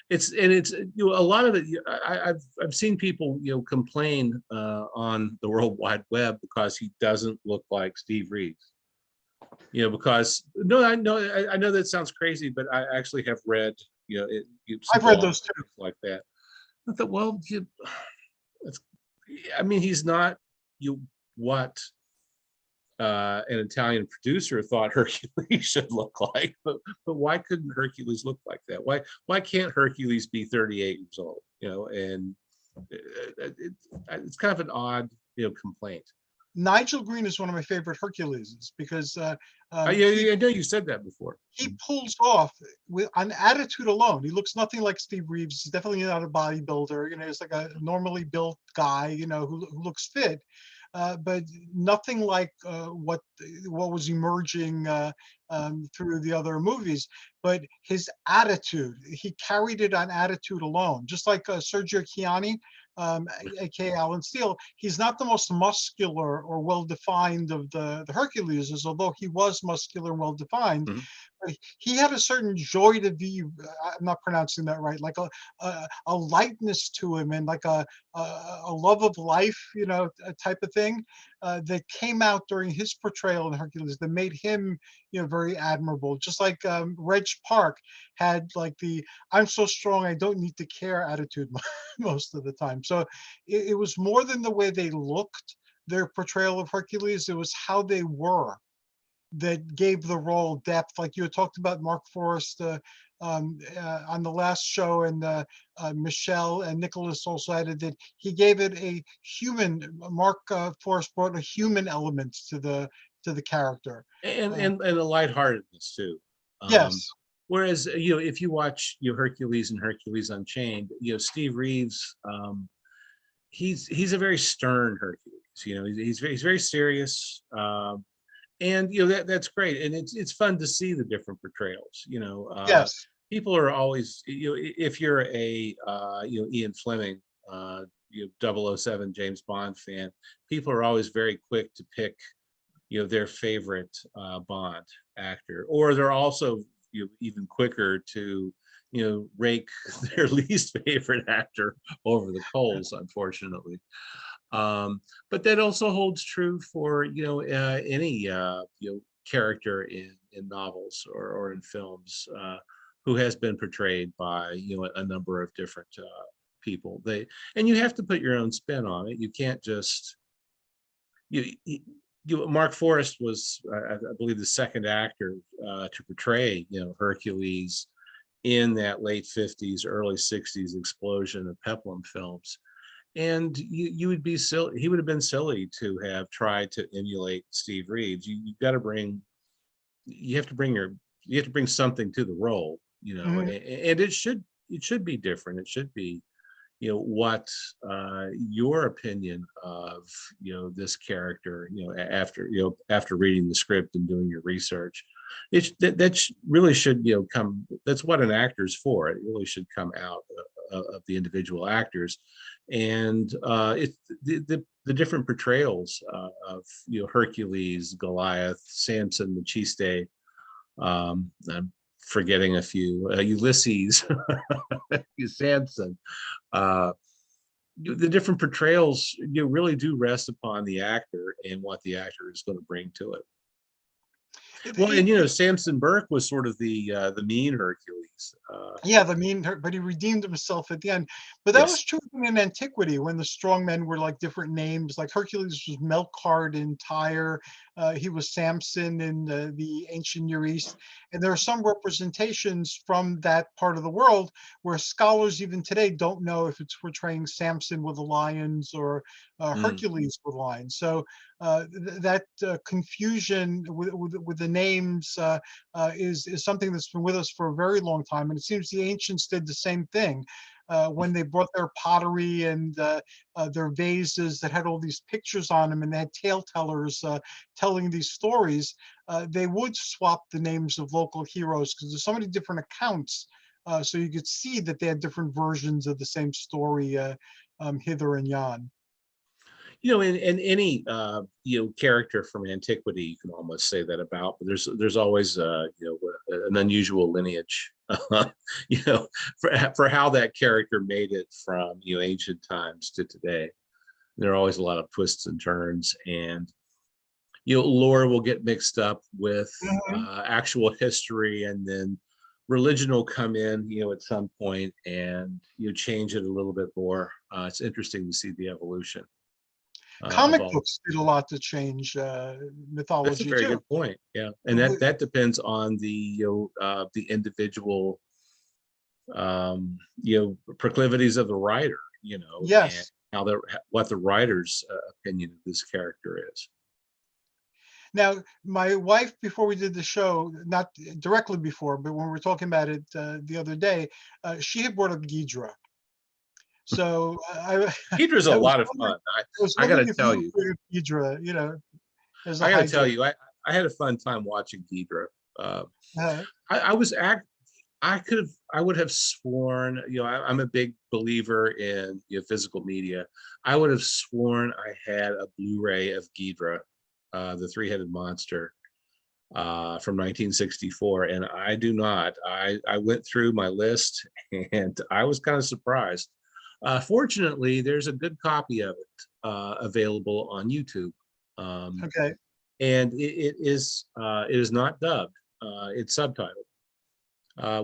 It's a lot of it. I've seen people complain on the World Wide Web because he doesn't look like Steve Reeves. Because I know that sounds crazy, but I actually have read I've read those too, like that. I thought, well, he's not what an Italian producer thought Hercules should look like, but why couldn't Hercules look like that? Why can't Hercules be 38 years old? And it's kind of an odd complaint. Nigel Green is one of my favorite Herculeses because I know you said that before. He pulls off on attitude alone. He looks nothing like Steve Reeves. He's definitely not a bodybuilder. He's like a normally built guy, who looks fit. But nothing like what was emerging through the other movies. But his attitude, he carried it on attitude alone, just like Sergio Chiani, aka Alan Steele. He's not the most muscular or well-defined of the Herculeses, although he was muscular and well-defined. But he had a certain joie de vivre. I'm not pronouncing that right, like a lightness to him, and like a love of life, type of thing that came out during his portrayal in Hercules that made him, very admirable. Just like Reg Park had like the "I'm so strong, I don't need to care" attitude most of the time. So it was more than the way they looked, their portrayal of Hercules. It was how they were that gave the role depth. Like you had talked about Mark Forrest on the last show, and Michelle and Nicholas also added that he gave it a human. Mark Forrest brought a human element to the character, and a lightheartedness too. Yes. Whereas if you watch Hercules and Hercules Unchained, Steve Reeves, he's a very stern Hercules. He's very serious. And that's great, and it's fun to see the different portrayals. Yes. People are always, if you're a Ian Fleming, 007 James Bond fan, people are always very quick to pick their favorite Bond actor, or they're also even quicker to rake their least favorite actor over the coals, unfortunately. But that also holds true for any character in in novels or in films, who has been portrayed by a number of different people. And you have to put your own spin on it. You can't just Mark Forrest was, I believe, the second actor to portray Hercules in that late 50s, early 60s explosion of Peplum films. And you would be silly. He would have been silly to have tried to emulate Steve Reeves. You've got to bring. You have to bring something to the role, Mhm. and it should be different. It should be, what your opinion of this character, after reading the script and doing your research. Really should come. That's what an actor's for. It really should come out of the individual actors, and it's the different portrayals of Hercules, Goliath, Samson, the Chiste. I'm forgetting a few. Ulysses, Samson. The different portrayals really do rest upon the actor and what the actor is going to bring to it. Well, and Samson Burke was sort of the mean Hercules. Yeah, but he redeemed himself at the end. But that was Yes. true even in antiquity when the strong men were like different names. Like Hercules was Melkart in Tyre. He was Samson in the ancient Near East. And there are some representations from that part of the world where scholars even today don't know if it's portraying Samson with the lions or Mm. Hercules with lions. So that confusion with the names is something that's been with us for a very long time. And it seems the ancients did the same thing when they brought their pottery and their vases that had all these pictures on them, and they had tale tellers telling these stories. They would swap the names of local heroes because there's so many different accounts. So you could see that they had different versions of the same story hither and yon. In any character from antiquity, you can almost say that about. But there's always an unusual lineage, for how that character made it from ancient times to today. There are always a lot of twists and turns, and lore will get mixed up with Mhm. actual history, and then religion will come in at some point and change it a little bit more. It's interesting to see the evolution of Comic all. books did a lot to change That's a mythology very too. good point. Yeah, and that depends on the individual proclivities of the writer, and Yes. what the writer's opinion of this character is. Now, my wife, before we did the show, not directly before, but when we were talking about it the other day, she had brought up Ghidra. So Hydra's a I was lot of wondering, fun. I was I got wondering to if tell you you, would have Ghidra, as a I got to tell Hydra. you, I had a fun time watching Hydra. Uh, Uh, I was I would have sworn, I'm a big believer in physical media. I would have sworn I had a Blu-ray of Ghidra, the three-headed monster from 1964, and I do not. I went through my list and I was kind of surprised. Fortunately, there's a good copy of it available on YouTube, okay. and it is not dubbed. It's subtitled,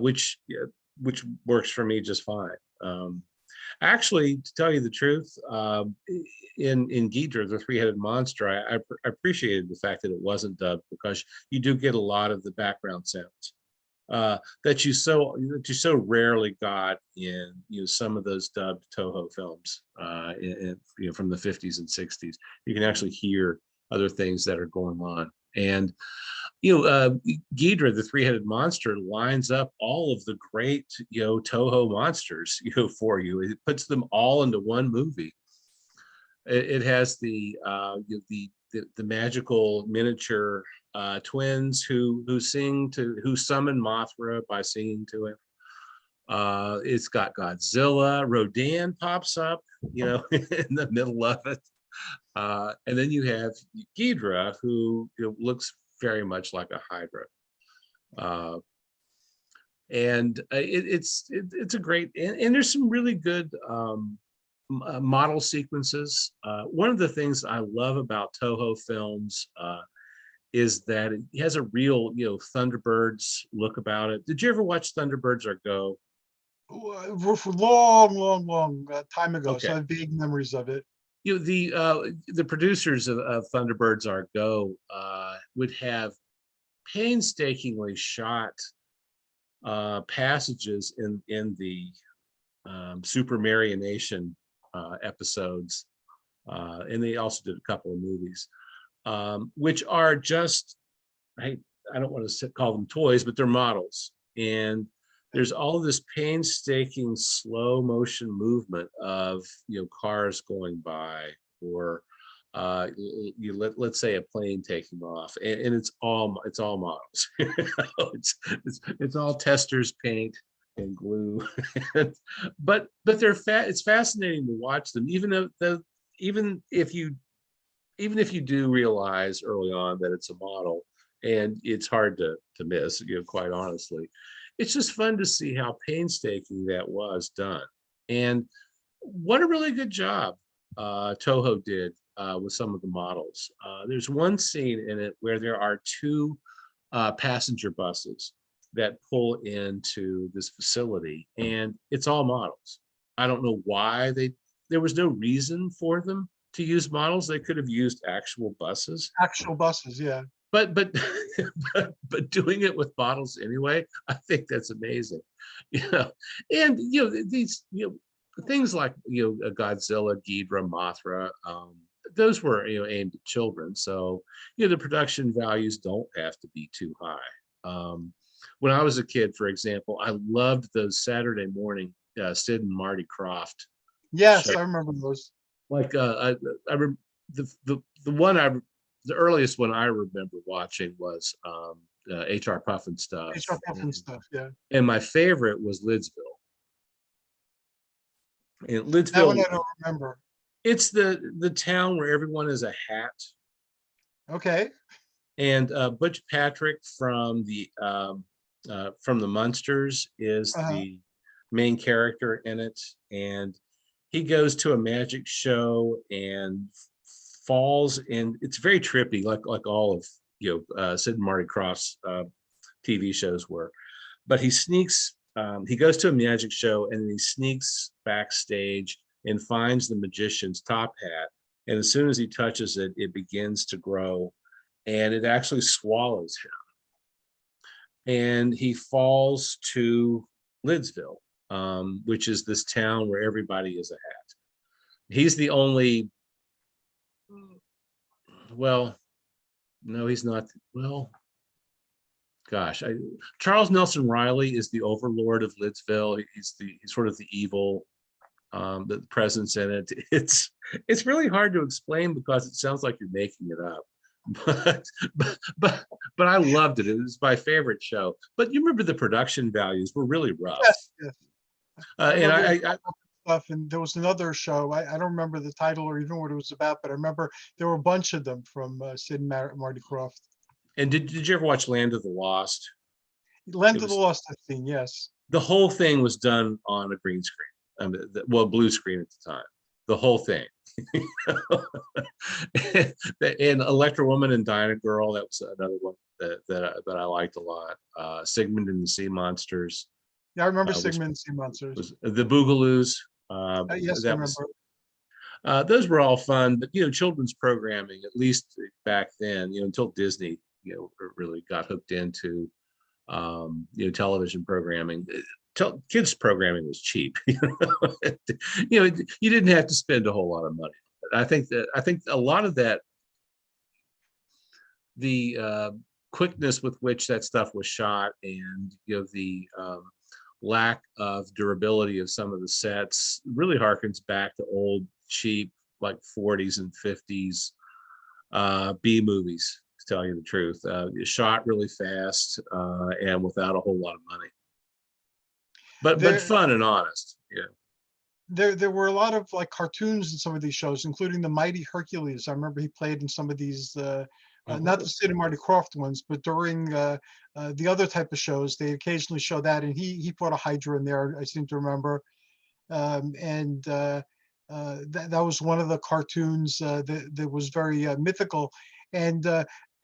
which works for me just fine. Actually, to tell you the truth, in Ghidra, the three-headed monster, I appreciated the fact that it wasn't dubbed, because you do get a lot of the background sounds that you so rarely got in some of those dubbed Toho films from the 50s and 60s. You can actually hear other things that are going on. And Ghidra, the three-headed monster, lines up all of the great Toho monsters for you. It puts them all into one movie. It has the magical miniature twins who summon Mothra by singing to him. It's got Godzilla. Rodan pops up, in the middle of it. And then you have Ghidra, who looks very much like a Hydra. And it's a great, and there's some really good model sequences. One of the things I love about Toho films is that it has a real, Thunderbirds look about it. Did you ever watch Thunderbirds or Go? For long time ago, so Okay. I have vague memories of it. The producers of Thunderbirds Are Go would have painstakingly shot passages in the Super Marionation episodes, and they also did a couple of movies, which are just, I don't want to call them toys, but they're models. And there's all of this painstaking slow motion movement of cars going by, or let's say a plane taking off, and it's all models. It's all testers paint and glue. but it's fascinating to watch them, even if you do realize early on that it's a model, and it's hard to miss, quite honestly. It's just fun to see how painstaking that was done. And what a really good job Toho did with some of the models. There's one scene in it where there are two passenger buses that pull into this facility, and it's all models. I don't know why there was no reason for them to use models. They could have used actual buses. Actual buses, yeah. But but doing it with models anyway, I think that's amazing. And these things like Godzilla, Ghidorah, Mothra, those were aimed at children, so the production values don't have to be too high. When I was a kid, for example, I loved those Saturday morning Sid and Marty Krofft Yes, shows. I remember those. Like I the earliest one I remember watching was HR Puffin Stuff. HR Puffin stuff, yeah. And my favorite was Lidsville. And That one Lidsville, I don't remember. it's the town where everyone is a hat. Okay. And Butch Patrick from the Munsters is the main character in it, and he goes to a magic show and falls in. It's very trippy, like all of Sid and Marty Krofft's TV shows were. But he sneaks. He goes to a magic show and he sneaks backstage and finds the magician's top hat. And as soon as he touches it, it begins to grow, and it actually swallows him. And he falls to Lidsville, which is this town where everybody is a hat. He's the only. Well, no, he's not. Well, gosh, Charles Nelson Riley is the overlord of Lidsville. He's sort of the evil, the presence in it. It's really hard to explain because it sounds like you're making it up. But I loved it. It was my favorite show. But you remember the production values were really rough. Yes. And I stuff, and there was another show. I don't remember the title or even what it was about, but I remember there were a bunch of them from Sid and Marty Krofft. And did you ever watch Land of the Lost? Land of the Lost, I've seen, yes. The whole thing was done on a green screen. Blue screen at the time. The whole thing. And Electra Woman and Dinah Girl, that was another one that I liked a lot. Sigmund and the Sea Monsters. Yeah, I remember Sigmund and Sea Monsters. The Boogaloos. Yes, I remember. Those were all fun, but children's programming, at least back then, until Disney, really got hooked into television programming. Kids programming was cheap. You didn't have to spend a whole lot of money. I think a lot of that, the quickness with which that stuff was shot, and the lack of durability of some of the sets really harkens back to old cheap, like 40s and 50s B movies, to tell you the truth. Shot really fast and without a whole lot of money, but fun and honest. There were a lot of like cartoons in some of these shows, including the Mighty Hercules. I remember he played in some of these not the Sid and Marty Krofft ones, but during the other type of shows, they occasionally show that, and he put a Hydra in there, I seem to remember. That was one of the cartoons that was very mythical. And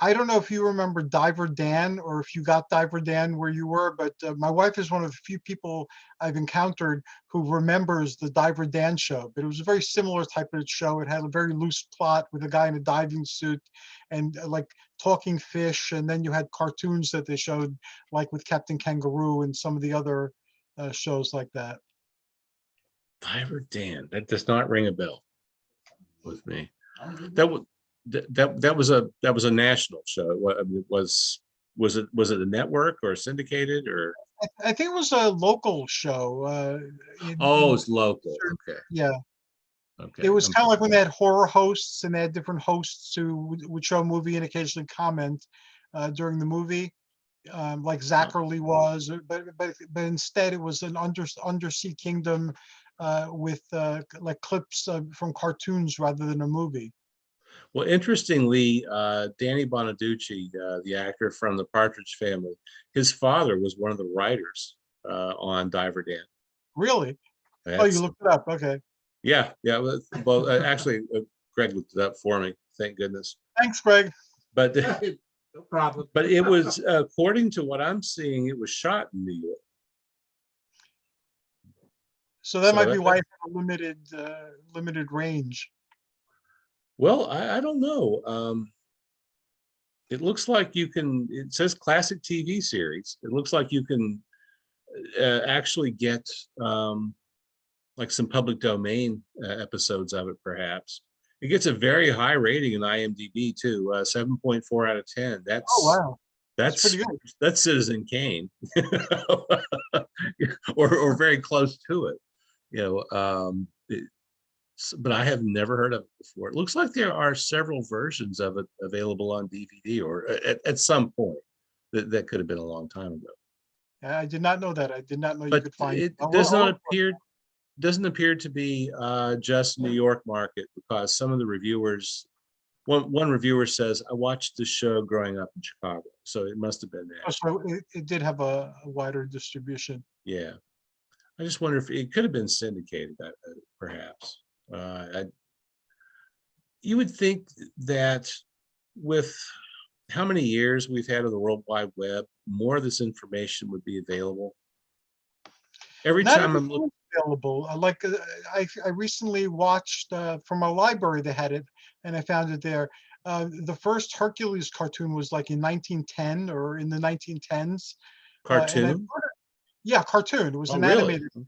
I don't know if you remember Diver Dan or if you got Diver Dan where you were, but my wife is one of the few people I've encountered who remembers the Diver Dan show. But it was a very similar type of show. It had a very loose plot with a guy in a diving suit and like talking fish. And then you had cartoons that they showed, like with Captain Kangaroo and some of the other shows like that. Diver Dan. That does not ring a bell with me. That was that was a national show. I mean, was it a network or syndicated or? I think it was a local show. Oh, it's local. Okay. Yeah. Okay. It was kind of like when they had horror hosts and they had different hosts who would show a movie and occasionally comment during the movie, like Zachary was. But instead it was an undersea kingdom with like clips from cartoons rather than a movie. Well, interestingly, Danny Bonaducci, the actor from the Partridge Family, his father was one of the writers on Diver Dan. Really? Oh, you That's looked it up. Okay. yeah, yeah. Well, actually, Greg looked it up for me. Thank goodness. Thanks, Greg. But No problem. but it was according to what I'm seeing, it was shot in New York. So that So might be why that, it had a limited range. well, I don't know. It looks like you can. It says classic TV series. It looks like you can actually get like some public domain episodes of it, perhaps. It gets a very high rating in IMDb too, 7.4 out of 10. Oh, wow. That's That's pretty good. that's Citizen Kane, or very close to it. You know, but I have never heard of it before. It looks like there are several versions of it available on DVD or at some point. That could have been a long time ago. I did not know that. I did not know you But could find. it I'll does I'll not look for it. doesn't appear to be just New York market, because some of the reviewers, one reviewer says, I watched the show growing up in Chicago, so it must have been Oh, that. so it did have a wider distribution. Yeah, I just wonder if it could have been syndicated, perhaps. You would think that with how many years we've had of the World Wide Web, more of this information would be available. Every Not time I'm everything looking, is available. I recently watched from a library they had it, and I found it there. The first Hercules cartoon was like in 1910 or in the 1910s, and cartoon. yeah, cartoon. It was Oh, an really? animated,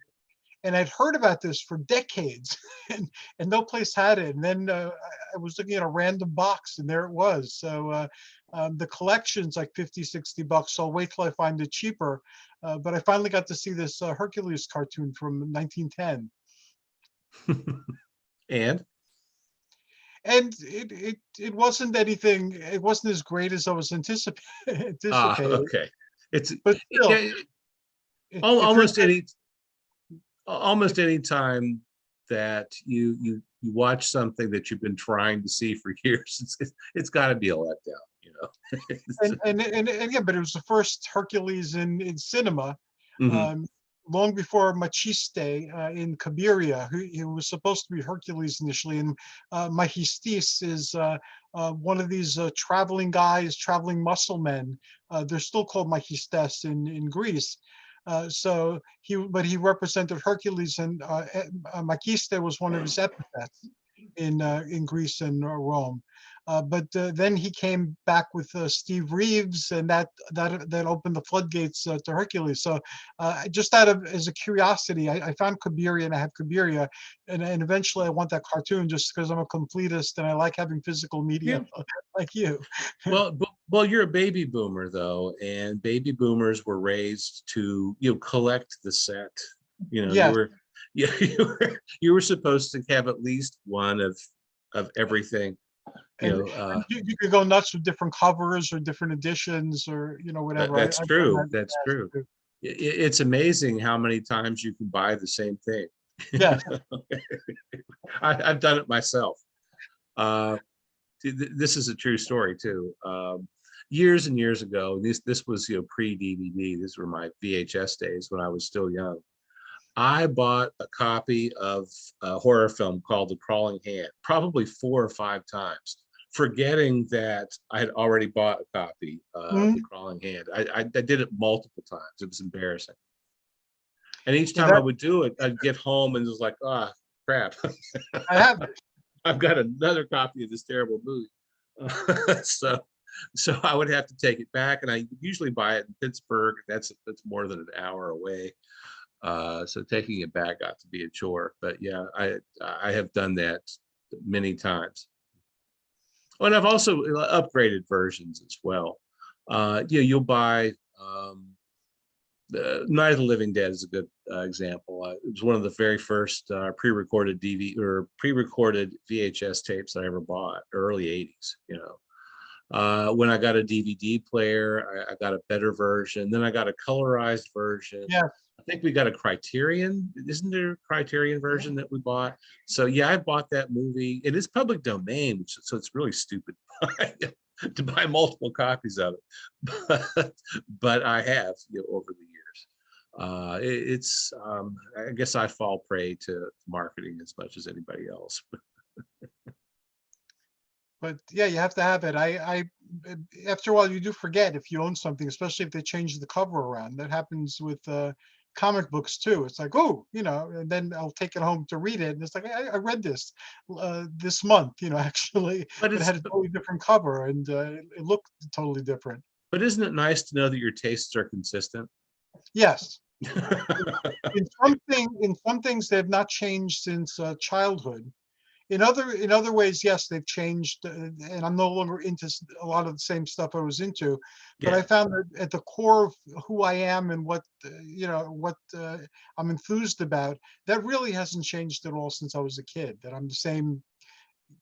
and I'd heard about this for decades, and no place had it. And then I was looking at a random box, and there it was. So the collection's like 50, 60 bucks. So I'll wait till I find it cheaper. But I finally got to see this Hercules cartoon from 1910. And And it wasn't anything, it wasn't as great as I was anticipating. okay, it's But still, yeah, if you're almost any time that you watch something that you've been trying to see for years, it's got to be a letdown, you know. and again, but it was the first Hercules in cinema, Mhm. long before Machiste in Cabiria, who was supposed to be Hercules initially, and Mahistis is one of these traveling guys, traveling muscle men. They're still called Mahistes in Greece. So he represented Hercules, and Machiste was one of his epithets in Greece and Rome. But then he came back with Steve Reeves, and that opened the floodgates to Hercules. So just out of as a curiosity, I found Cabiria, and I have Cabiria, and eventually I want that cartoon just because I'm a completist and I like having physical media like you. Well, you're a baby boomer though, and baby boomers were raised to, collect the set. You know, Yes. you were supposed to have at least one of everything. And you could go nuts with different covers or different editions or whatever. That's I've done true. that in the That's past, true. too. It's amazing how many times you can buy the same thing. Yes. I've done it myself. This is a true story too. Years and years ago, this was pre-DVD. These were my VHS days when I was still young. I bought a copy of a horror film called The Crawling Hand, probably 4 or 5 times. forgetting that I had already bought a copy of The Mhm. Crawling Hand. I did it multiple times. It was embarrassing. And each Yeah, time I would do it, I'd get home and it was like, ah, crap. I have it. I've got another copy of this terrible movie. So I would have to take it back, and I usually buy it in Pittsburgh. That's more than an hour away. So taking it back got to be a chore. But yeah, I have done that many times. Oh, and I've also upgraded versions as well. Yeah, you'll buy Night of the Living Dead is a good example. It was one of the very first pre-recorded DVD or pre-recorded VHS tapes I ever bought, early 80s, you know. When I got a DVD player, I got a better version. Then I got a colorized version. Yeah. I think we got a Criterion. Isn't there a Criterion version that we bought? So yeah, I bought that movie. It is public domain, so it's really stupid to buy multiple copies of it. But I have, you know, over the years. It's I guess I fall prey to marketing as much as anybody else. But yeah, you have to have it. After a while, you do forget if you own something, especially if they change the cover around. That happens with comic books too. It's like, oh, you know, and then I'll take it home to read it, and it's like, I read this this month, you know, actually, But it had a totally different cover, and it looked totally different. isn't it nice to know that your tastes are consistent? Yes, in some things they have not changed since childhood. In other ways, yes, they've changed, and I'm no longer into a lot of the same stuff I was into. But I Yeah. found that at the core of who I am and what you know what I'm enthused about, that really hasn't changed at all since I was a kid. That I'm the same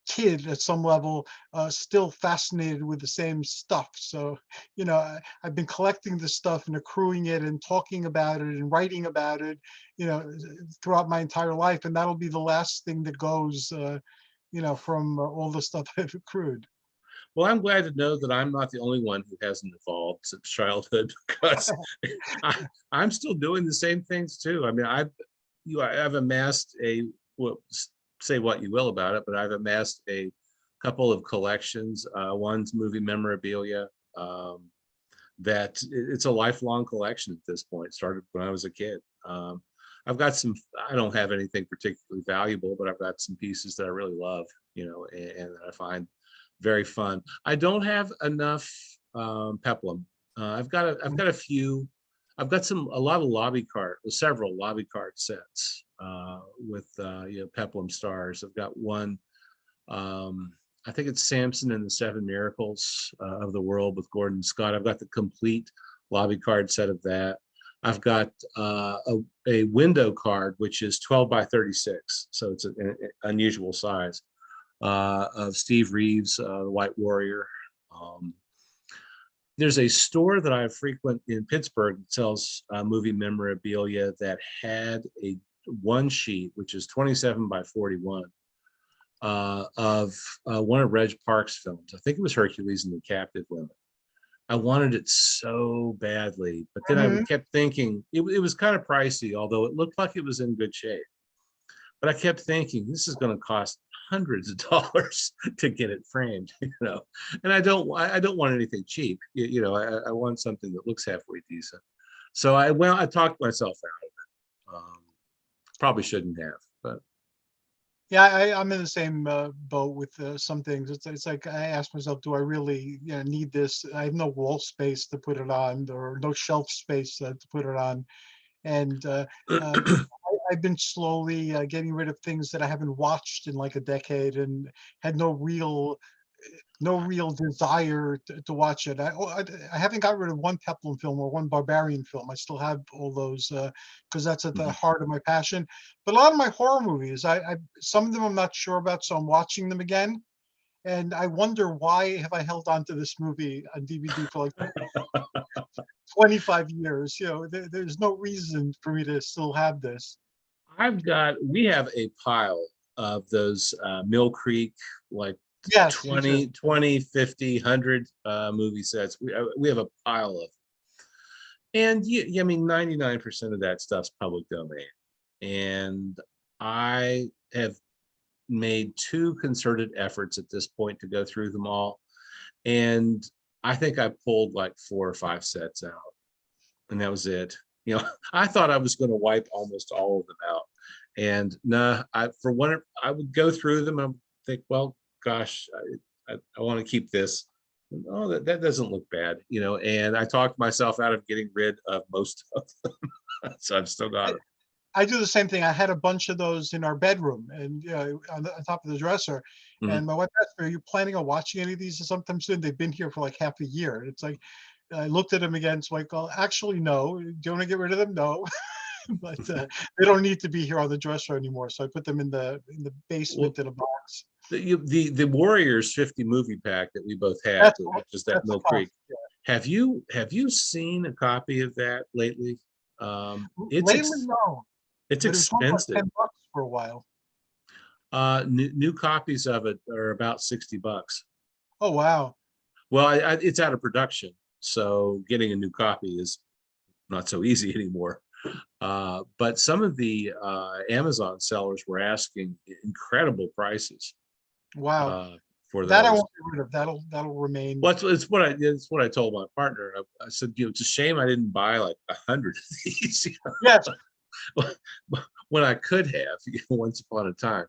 kid at some level, still fascinated with the same stuff. So, you know, I've been collecting this stuff and accruing it and talking about it and writing about it, you know, throughout my entire life, and that'll be the last thing that goes, you know, from all the stuff I've accrued. Well, I'm glad to know that I'm not the only one who hasn't evolved since childhood because I'm still doing the same things too. I mean, I've amassed well, say what you will about it, but I've amassed a couple of collections. One's movie memorabilia. That it's a lifelong collection at this point. Started when I was a kid. I've got some. I don't have anything particularly valuable, but I've got some pieces that I really love, you know, and I find very fun. I don't have enough peplum. I've got a few. I've got a lot of several lobby card sets with you know, peplum stars. I've got one. I think it's Samson and the Seven Miracles of the World with Gordon Scott. I've got the complete lobby card set of that. I've got a window card, which is 12 by 36. So it's an unusual size of Steve Reeves, the White Warrior. There's a store that I frequent in Pittsburgh that sells movie memorabilia that had a one sheet, which is 27 by 41 of one of Reg Park's films. I think it was Hercules and the Captive Women. I wanted it so badly, but then I Mhm. kept thinking it was kind of pricey, although it looked like it was in good shape. But I kept thinking this is going to cost hundreds of dollars to get it framed, you know. And I don't want anything cheap, you know. I want something that looks halfway decent. So I talked myself out of it. Probably shouldn't have, but Yeah, I'm in the same boat with some things. It's like I ask myself, do I really, you know, need this? I have no wall space to put it on, or no shelf space to put it on, and I've been slowly getting rid of things that I haven't watched in like a decade and had no real desire to watch it. I haven't got rid of one Peplum film or one Barbarian film. I still have all those because that's at the Mhm. heart of my passion. But a lot of my horror movies, some of them I'm not sure about, so I'm watching them again. And I wonder, why have I held on to this movie on DVD for like 25 years? You know, there's no reason for me to still have this. We have a pile of those Mill Creek, like Yes, me too. 20, 20, 50, 100 movie sets. We have a pile of them. And I mean, 99% of that stuff's public domain. And I have made two concerted efforts at this point to go through them all. And I think I pulled like 4 or 5 sets out, and that was it. I thought I was going to wipe almost all of them out. And nah, for one, I would go through them and think, well, gosh, I want to keep this. Oh, that doesn't look bad, and I talked myself out of getting rid of most of them. So I've still got it. I do the same thing. I had a bunch of those in our bedroom and on top of the dresser. Mhm. And my wife asked me, "Are you planning on watching any of these sometime soon?" They've been here for like half a year. And it's like, I looked at them again. It's like, well, actually, no. Do you want to get rid of them? No. But they don't need to be here on the dresser anymore. So I put them in the Well, basement in a box. the Warriors 50 movie pack that we both have, That's which is that that's Mill tough. Creek. Have you seen a copy of that lately? It's Lately, no. it's But it was only like expensive. $10 for a while. New copies of it are about $60. Oh, wow. Well, it's out of production, so getting a new copy is not so easy anymore. But some of the Amazon sellers were asking incredible prices Wow. for That I those. won't get rid of. That'll remain. Well, it's what I told my partner. I said, it's a shame I didn't buy like 100 of these, Yes. when I could have, once upon a time,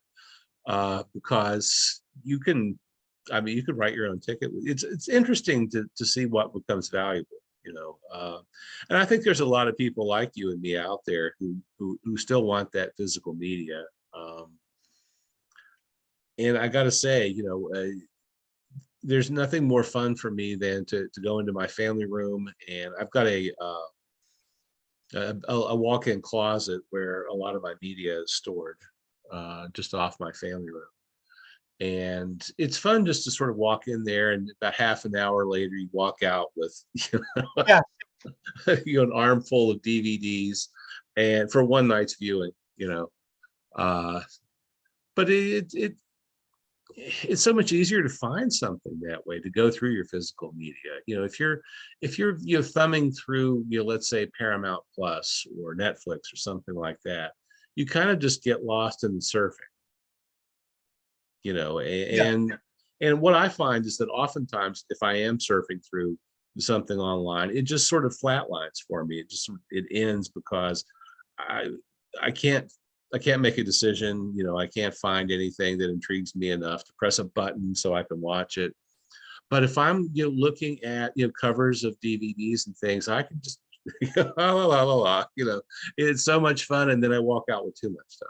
because you can write your own ticket. It's interesting to see what becomes valuable, and I think there's a lot of people like you and me out there who still want that physical media. And I got to say, there's nothing more fun for me than to go into my family room, and I've got a walk-in closet where a lot of my media is stored, just off my family room. And it's fun just to sort of walk in there, and about half an hour later, you walk out with Yeah. an armful of DVDs, and for one night's viewing. But it's so much easier to find something that way, to go through your physical media. If you're thumbing through, let's say Paramount Plus or Netflix or something like that, you kind of just get lost in the surfing. Yeah. And what I find is that oftentimes if I am surfing through something online, it just sort of flatlines for me. It ends because I can't make a decision. I can't find anything that intrigues me enough to press a button so I can watch it. But if I'm looking at covers of DVDs and things, I can just la la la la. It's so much fun, and then I walk out with too much stuff.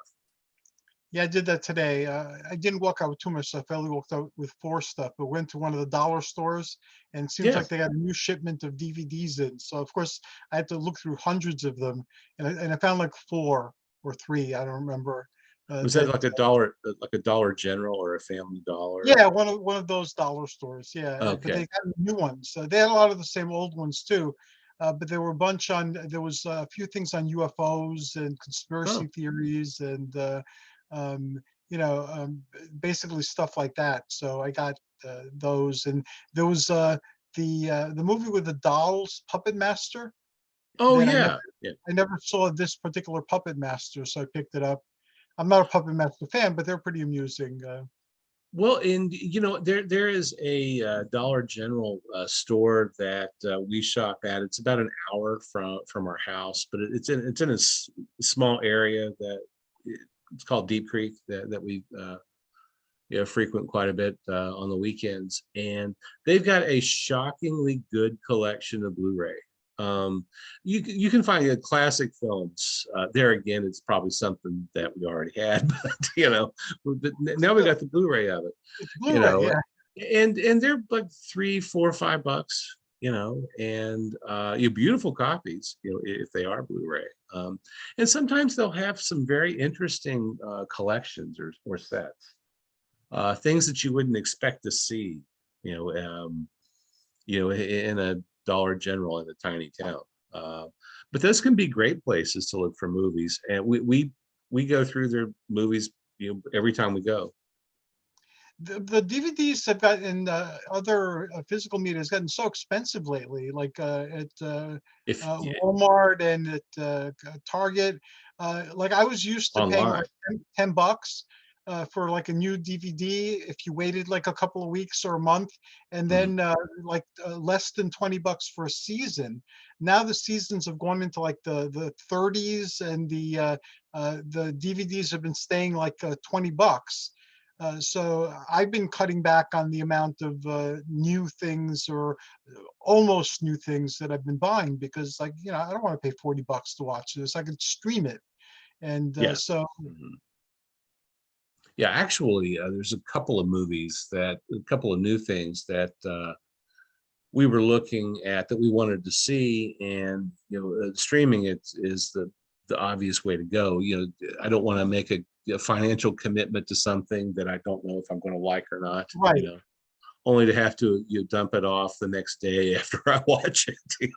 Yeah, I did that today. I didn't walk out with too much stuff. I only walked out with 4 stuff, but went to one of the dollar stores, and it seems Yeah. like they got a new shipment of DVDs in. So of course I had to look through hundreds of them, and I found like 4 or 3. I don't remember. Was that like a Dollar General or a Family Dollar? Yeah, one of those dollar stores. Yeah, but Okay. they got new ones. They had a lot of the same old ones too, but there were a bunch on. There was a few things on UFOs and conspiracy theories and um, basically stuff like that. So I got those, and there was the movie with the dolls, Puppet Master. Oh That yeah. I never saw this particular Puppet Master, so I picked it up. I'm not a Puppet Master fan, but they're pretty amusing. Well, and there is a Dollar General store that we shop at. It's about an hour from our house, but it's in a small area that it's called Deep Creek that we frequent quite a bit on the weekends, and they've got a shockingly good collection of Blu-ray. You can find classic films there. Again, it's probably something that we already had, but now we got the Blu-ray of it. It's Blu-ray, yeah. And they're like $3, $4, $5, and beautiful copies, if they are Blu-ray. And sometimes they'll have some very interesting collections or sets, things that you wouldn't expect to see, in a Dollar General in a tiny town. But those can be great places to look for movies, and we go through their movies every time we go. The DVDs have gotten other physical media has gotten so expensive lately, like at Walmart and at Target. Like I was used to paying Online. like $10. for like a new DVD if you waited like a couple of weeks or a month, and Mhm. then less than $20 for a season. Now the seasons have gone into like the 30s, and the DVDs have been staying like $20. So I've been cutting back on the amount of new things or almost new things that I've been buying, because like, I don't want to pay $40 to watch this. I could stream it. And Yeah. so Mhm. Yeah, actually, there's a couple of a couple of new things that we were looking at that we wanted to see, and streaming it is the obvious way to go. I don't want to make a financial commitment to something that I don't know if I'm going to like or not. right. Only to have to dump it off the next day after I watch it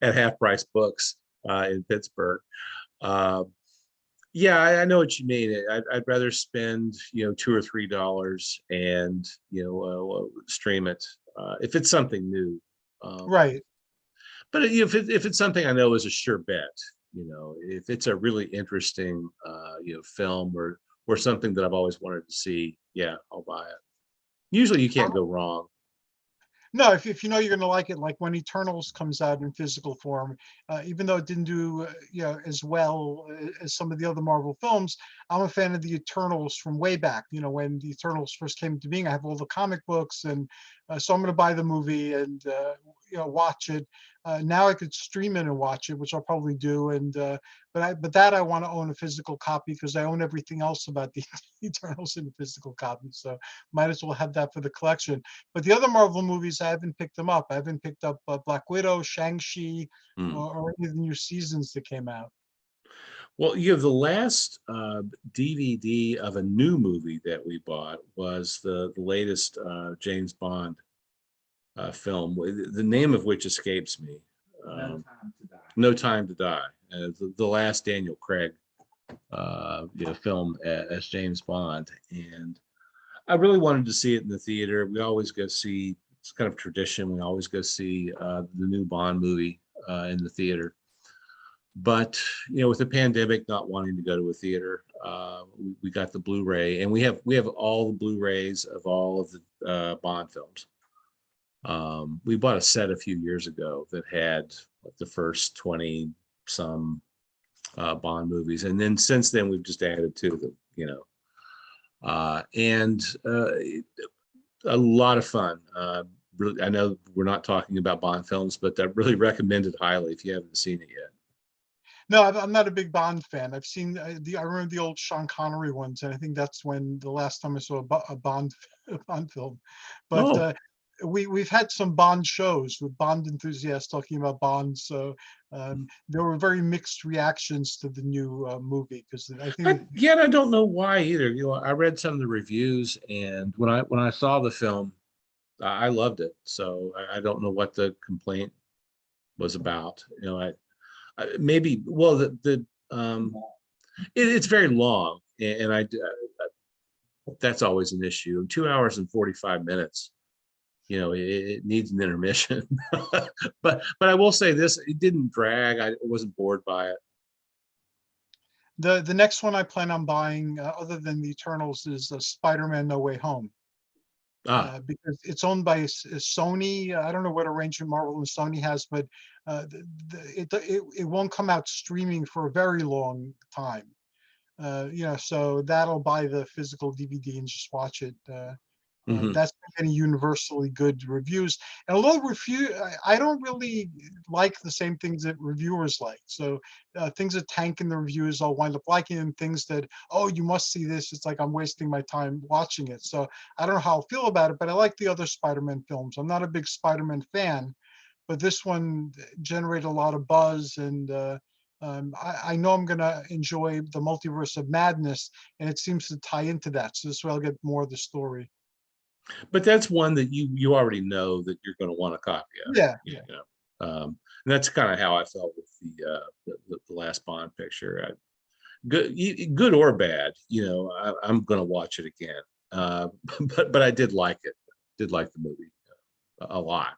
at half price books in Pittsburgh. Uh, yeah, I know what you mean. I'd rather spend $2 or $3 and stream it if it's something new. Um, Right. but if it's something I know is a sure bet, if it's a really interesting film or something that I've always wanted to see, yeah, I'll buy it. Usually, you can't go wrong. No, if you know you're gonna like it, like when Eternals comes out in physical form, even though it didn't do as well as some of the other Marvel films, I'm a fan of the Eternals from way back. When the Eternals first came into being, I have all the comic books, and so I'm gonna buy the movie and watch it. Now I could stream it and watch it, which I'll probably do. And but that I want to own a physical copy, because I own everything else about the Eternals in a physical copy. So might as well have that for the collection. But the other Marvel movies, I haven't picked them up. I haven't picked up Black Widow, Shang-Chi, Hmm. or any of the new seasons that came out. Well, the last DVD of a new movie that we bought was the latest James Bond film, the name of which escapes me. No Time to Die. The last Daniel Craig film as James Bond, and I really wanted to see it in the theater. We always go see. It's kind of tradition. We always go see the new Bond movie in the theater. But with the pandemic, not wanting to go to a theater, we got the Blu-ray, and we have all the Blu-rays of all of the Bond films. We bought a set a few years ago that had the first 20 some Bond movies, and then since then we've just added to them. And a lot of fun. Really, I know we're not talking about Bond films, but I really recommend it highly if you haven't seen it yet. No, I'm not a big Bond fan. I've seen I remember the old Sean Connery ones, and I think that's when the last time I saw a Bond a Bond film. But Oh, we've had some Bond shows with Bond enthusiasts talking about Bond, so there were very mixed reactions to the new movie, because I think yet I don't know why either. I read some of the reviews, and when I saw the film, I loved it. So I don't know what the complaint was about. Maybe, well, it's very long, and that's always an issue. 2 hours and 45 minutes. It needs an intermission. but I will say this: it didn't drag. I wasn't bored by it. the next one I plan on buying, other than the Eternals, is Spider-Man: No Way Home. Ah, Because it's owned by Sony. I don't know what arrangement Marvel and Sony has, but it won't come out streaming for a very long time. So that'll buy the physical DVD and just watch it. mhm. That's been getting universally good reviews. And although I don't really like the same things that reviewers like. So things that tank in the reviews, I'll wind up liking, and things that, oh, you must see this, it's like I'm wasting my time watching it. So I don't know how I feel about it, but I like the other Spider-Man films. I'm not a big Spider-Man fan, but this one generated a lot of buzz, and I know I'm going to enjoy the Multiverse of Madness, and it seems to tie into that. So this way I'll get more of the story. But that's one that you already know that you're going to want a copy of. Yeah, You yeah. know, and that's kind of how I felt with the last Bond picture. Good or bad, I'm going to watch it again. But I did like it. Did like the movie a lot.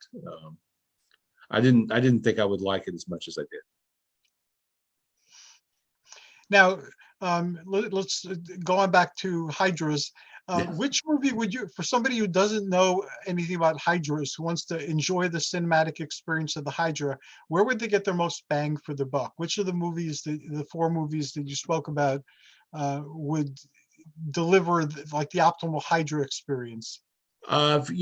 I didn't think I would like it as much as I did. Now, let's go on back to Hydras. Yeah. Which movie would you, for somebody who doesn't know anything about Hydras, who wants to enjoy the cinematic experience of the Hydra, where would they get their most bang for the buck? Which of the movies, the four movies that you spoke about, would deliver like the optimal Hydra experience? Golly.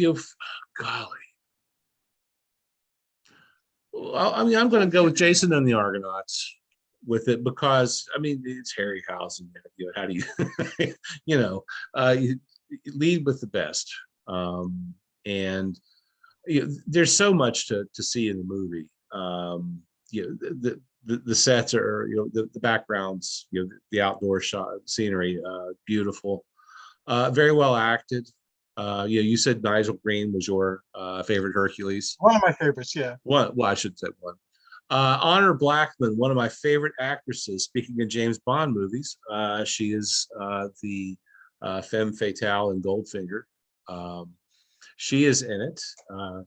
Well, I mean, I'm going to go with Jason and the Argonauts with it because I mean it's Harry Hausen. You know, how do you, you know, you lead with the best, and there's so much to see in the movie. The sets are, the backgrounds, the outdoor shot scenery, beautiful, very well acted. You said Nigel Green was your favorite Hercules. One of my favorites, yeah. One, well, I should say one. Honor Blackman, one of my favorite actresses. Speaking of James Bond movies, she is the femme fatale in Goldfinger. She is in it.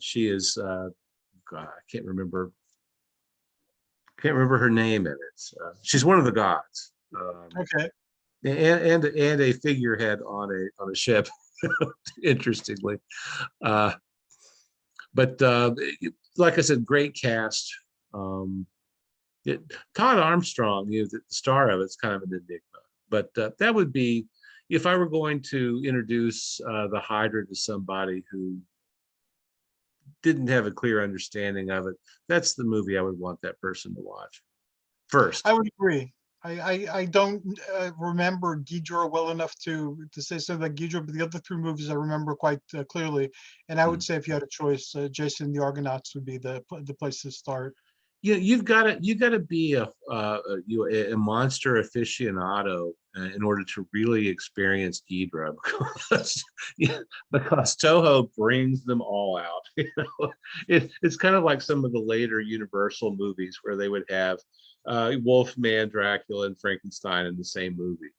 She is, God, I can't remember her name in it. She's one of the gods. Okay. And a figurehead on a ship, interestingly. But like I said, great cast. Todd Armstrong, the star of it's kind of an enigma. But that would be, if I were going to introduce the Hydra to somebody who didn't have a clear understanding of it, that's the movie I would want that person to watch first. I would agree. I don't remember Hydra well enough to say something about Hydra, but the other three movies I remember quite clearly. And I would say if you had a choice, Jason and the Argonauts would be the place to start. You've got to be a monster aficionado in order to really experience Hydra, because Toho brings them all out. It's kind of like some of the later Universal movies where they would have Wolfman, Dracula, and Frankenstein in the same movie,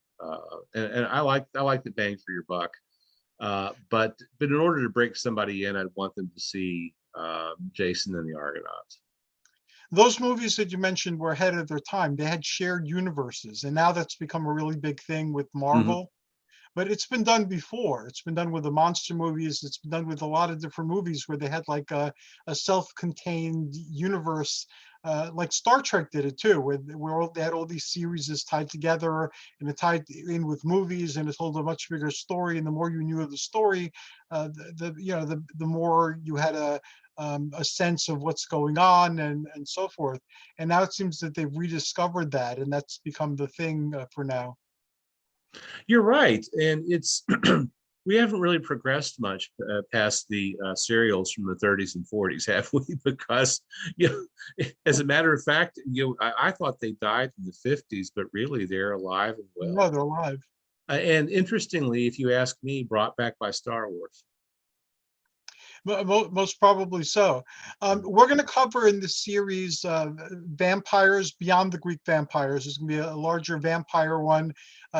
and I like the bang for your buck. But in order to break somebody in, I'd want them to see Jason and the Argonauts. Those movies that you mentioned were ahead of their time. They had shared universes, and now that's become a really big thing with Marvel. But it's been done before. It's been done with the monster movies. It's been done with a lot of different movies where they had like a self-contained universe, like Star Trek did it too, where they had all these series tied together, and it tied in with movies, and it told a much bigger story. And the more you knew of the story, the more you had a sense of what's going on and so forth. And now it seems that they've rediscovered that, and that's become the thing for now. You're right, and it's we haven't really progressed much past the serials from the 30s and 40s, have we? Because as a matter of fact, I thought they died in the 50s, but really they're alive and well. No, they're alive. And interestingly, if you ask me, brought back by Star Wars. Most probably so. We're going to cover in this series vampires beyond the Greek vampires. There's going to be a larger vampire one.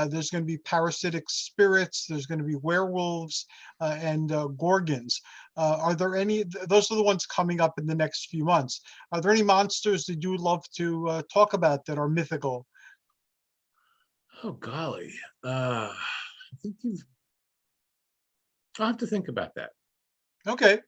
There's going to be parasitic spirits. There's going to be werewolves and gorgons. Are there any? Those are the ones coming up in the next few months. Are there any monsters that you would love to talk about that are mythical? Oh golly, I think I'll have to think about that. Okay.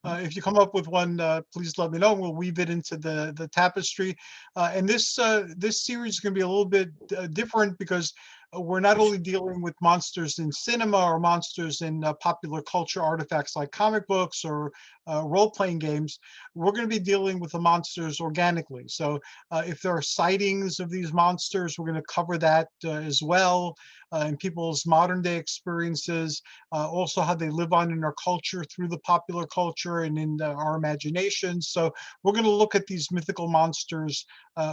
If you come up with one, please let me know. We'll weave it into the tapestry. And this series is going to be a little bit different because we're not only dealing with monsters in cinema or monsters in popular culture artifacts like comic books or role-playing games. We're going to be dealing with the monsters organically. So if there are sightings of these monsters, we're going to cover that as well in people's modern day experiences, also how they live on in our culture through the popular culture and in our imaginations. So we're going to look at these mythical monsters,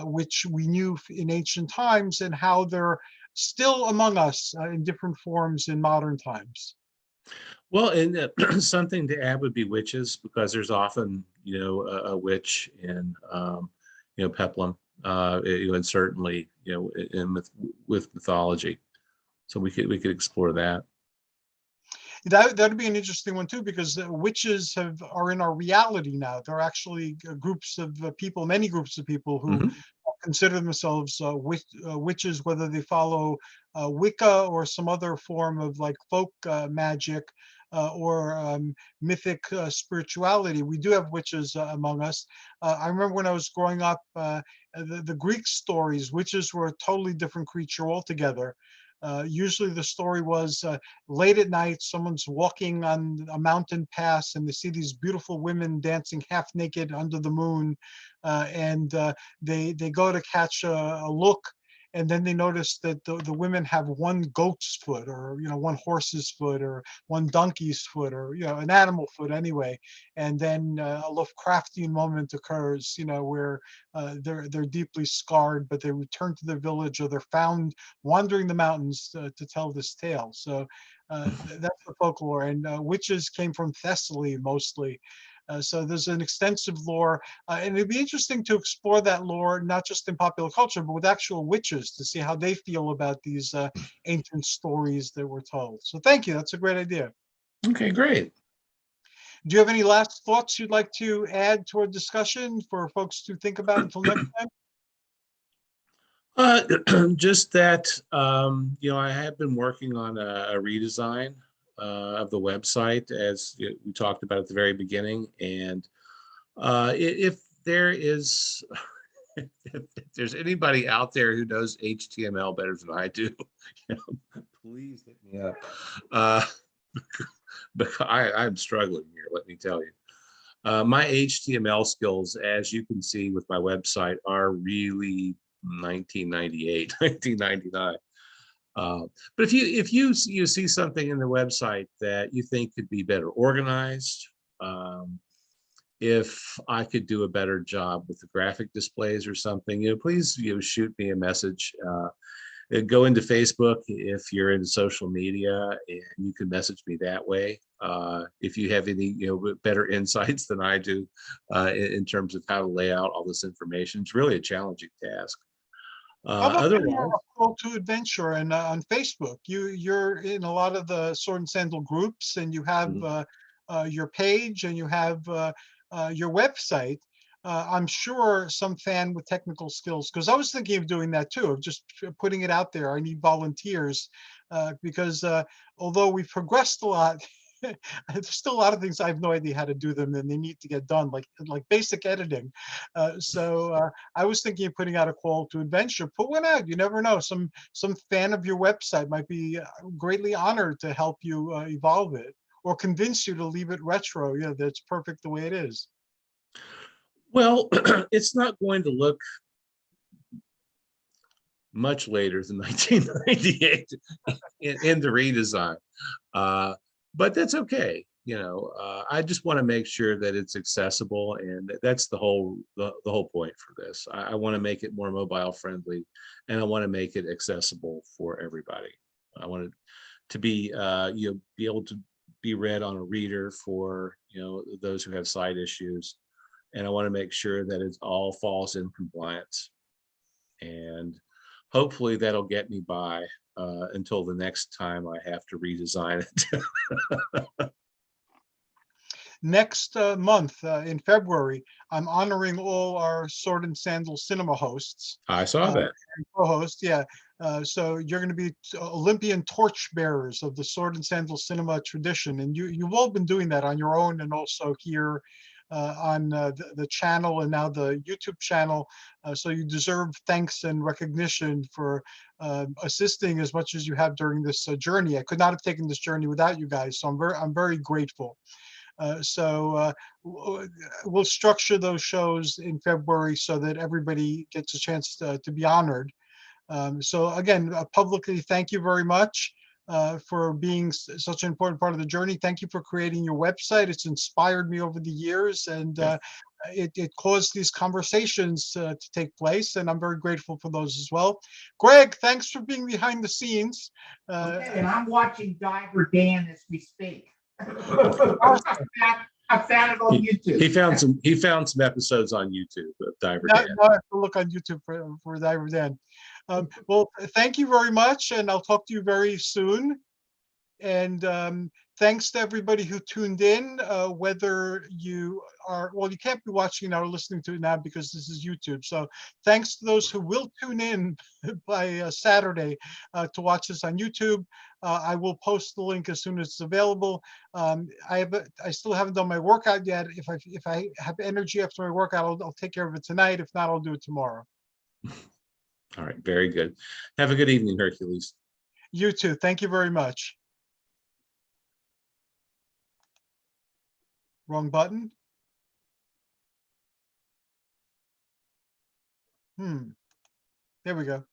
which we knew in ancient times, and how they're still among us in different forms in modern times. Well, and something to add would be witches, because there's often, a witch in, peplum, and certainly, with mythology. So we could explore that. That'd be an interesting one too, because witches are in our reality now. There are actually groups of people, many groups of people who talk consider themselves witches, whether they follow Wicca or some other form of like folk magic or mythic spirituality. We do have witches among us. I remember when I was growing up, the Greek stories, witches were a totally different creature altogether. Usually the story was late at night, someone's walking on a mountain pass and they see these beautiful women dancing half naked under the moon. And they go to catch a look, and then they notice that the women have one goat's foot, or one horse's foot, or one donkey's foot, or an animal foot anyway. And then a Lovecraftian moment occurs, where they're deeply scarred, but they return to their village, or they're found wandering the mountains to tell this tale. So that's the folklore. And witches came from Thessaly mostly. So there's an extensive lore, and it'd be interesting to explore that lore, not just in popular culture, but with actual witches, to see how they feel about these ancient stories that were told. So thank you. That's a great idea. Okay, great. Do you have any last thoughts you'd like to add to our discussion for folks to think about until next time? Just that, I have been working on a redesign of the website, as we talked about at the very beginning. And if there is, if there's anybody out there who knows HTML better than I do, please hit me up. But I'm struggling here, let me tell you. My HTML skills, as you can see with my website, are really 1998, 1999. But if you see something in the website that you think could be better organized, if I could do a better job with the graphic displays or something, please shoot me a message. Go into Facebook if you're into social media, and you can message me that way. If you have any better insights than I do in terms of how to lay out all this information, it's really a challenging task. How about Otherwise, Call to Adventure and on Facebook? You're in a lot of the Sword and Sandal groups, and you have your page, and you have your website. I'm sure some fan with technical skills, because I was thinking of doing that too, of just putting it out there. I need volunteers because although we've progressed a lot, there's still a lot of things I have no idea how to do them, and they need to get done, like basic editing. So I was thinking of putting out a call to adventure. Put one out. You never know. Some fan of your website might be greatly honored to help you evolve it, or convince you to leave it retro. That's perfect the way it is. well, it's not going to look much later than 1998 in the redesign. But that's okay. I just want to make sure that it's accessible, and that's the whole point for this. I want to make it more mobile friendly, and I want to make it accessible for everybody. I want it to be be able to be read on a reader for those who have sight issues, and I want to make sure that it all falls in compliance. And hopefully that'll get me by until the next time I have to redesign it. Next month in February, I'm honoring all our Sword and Sandal cinema hosts. I saw that. Co-host, yeah. So you're going to be Olympian torchbearers of the Sword and Sandal cinema tradition, and you've all been doing that on your own, and also here on the channel, and now the YouTube channel. So you deserve thanks and recognition for assisting as much as you have during this journey. I could not have taken this journey without you guys, so I'm very grateful. So we'll structure those shows in February so that everybody gets a chance to be honored. So again, publicly, thank you very much for being such an important part of the journey. Thank you for creating your website. It's inspired me over the years, and it caused these conversations to take place, and I'm very grateful for those as well. Greg, thanks for being behind the scenes. Okay, and I'm watching Diver Dan as we speak. I found it on YouTube. He found some episodes on YouTube of Diver Dan. Now I have to look on YouTube for Diver Dan. Well, thank you very much, and I'll talk to you very soon. And thanks to everybody who tuned in, whether you are, well, you can't be watching now or listening to it now because this is YouTube. So thanks to those who will tune in by Saturday to watch this on YouTube. I will post the link as soon as it's available. I still haven't done my workout yet. If I have energy after my workout, I'll take care of it tonight. If not, I'll do it tomorrow. All right, very good. Have a good evening, Hercules. You too. Thank you very much. Wrong button. There we go.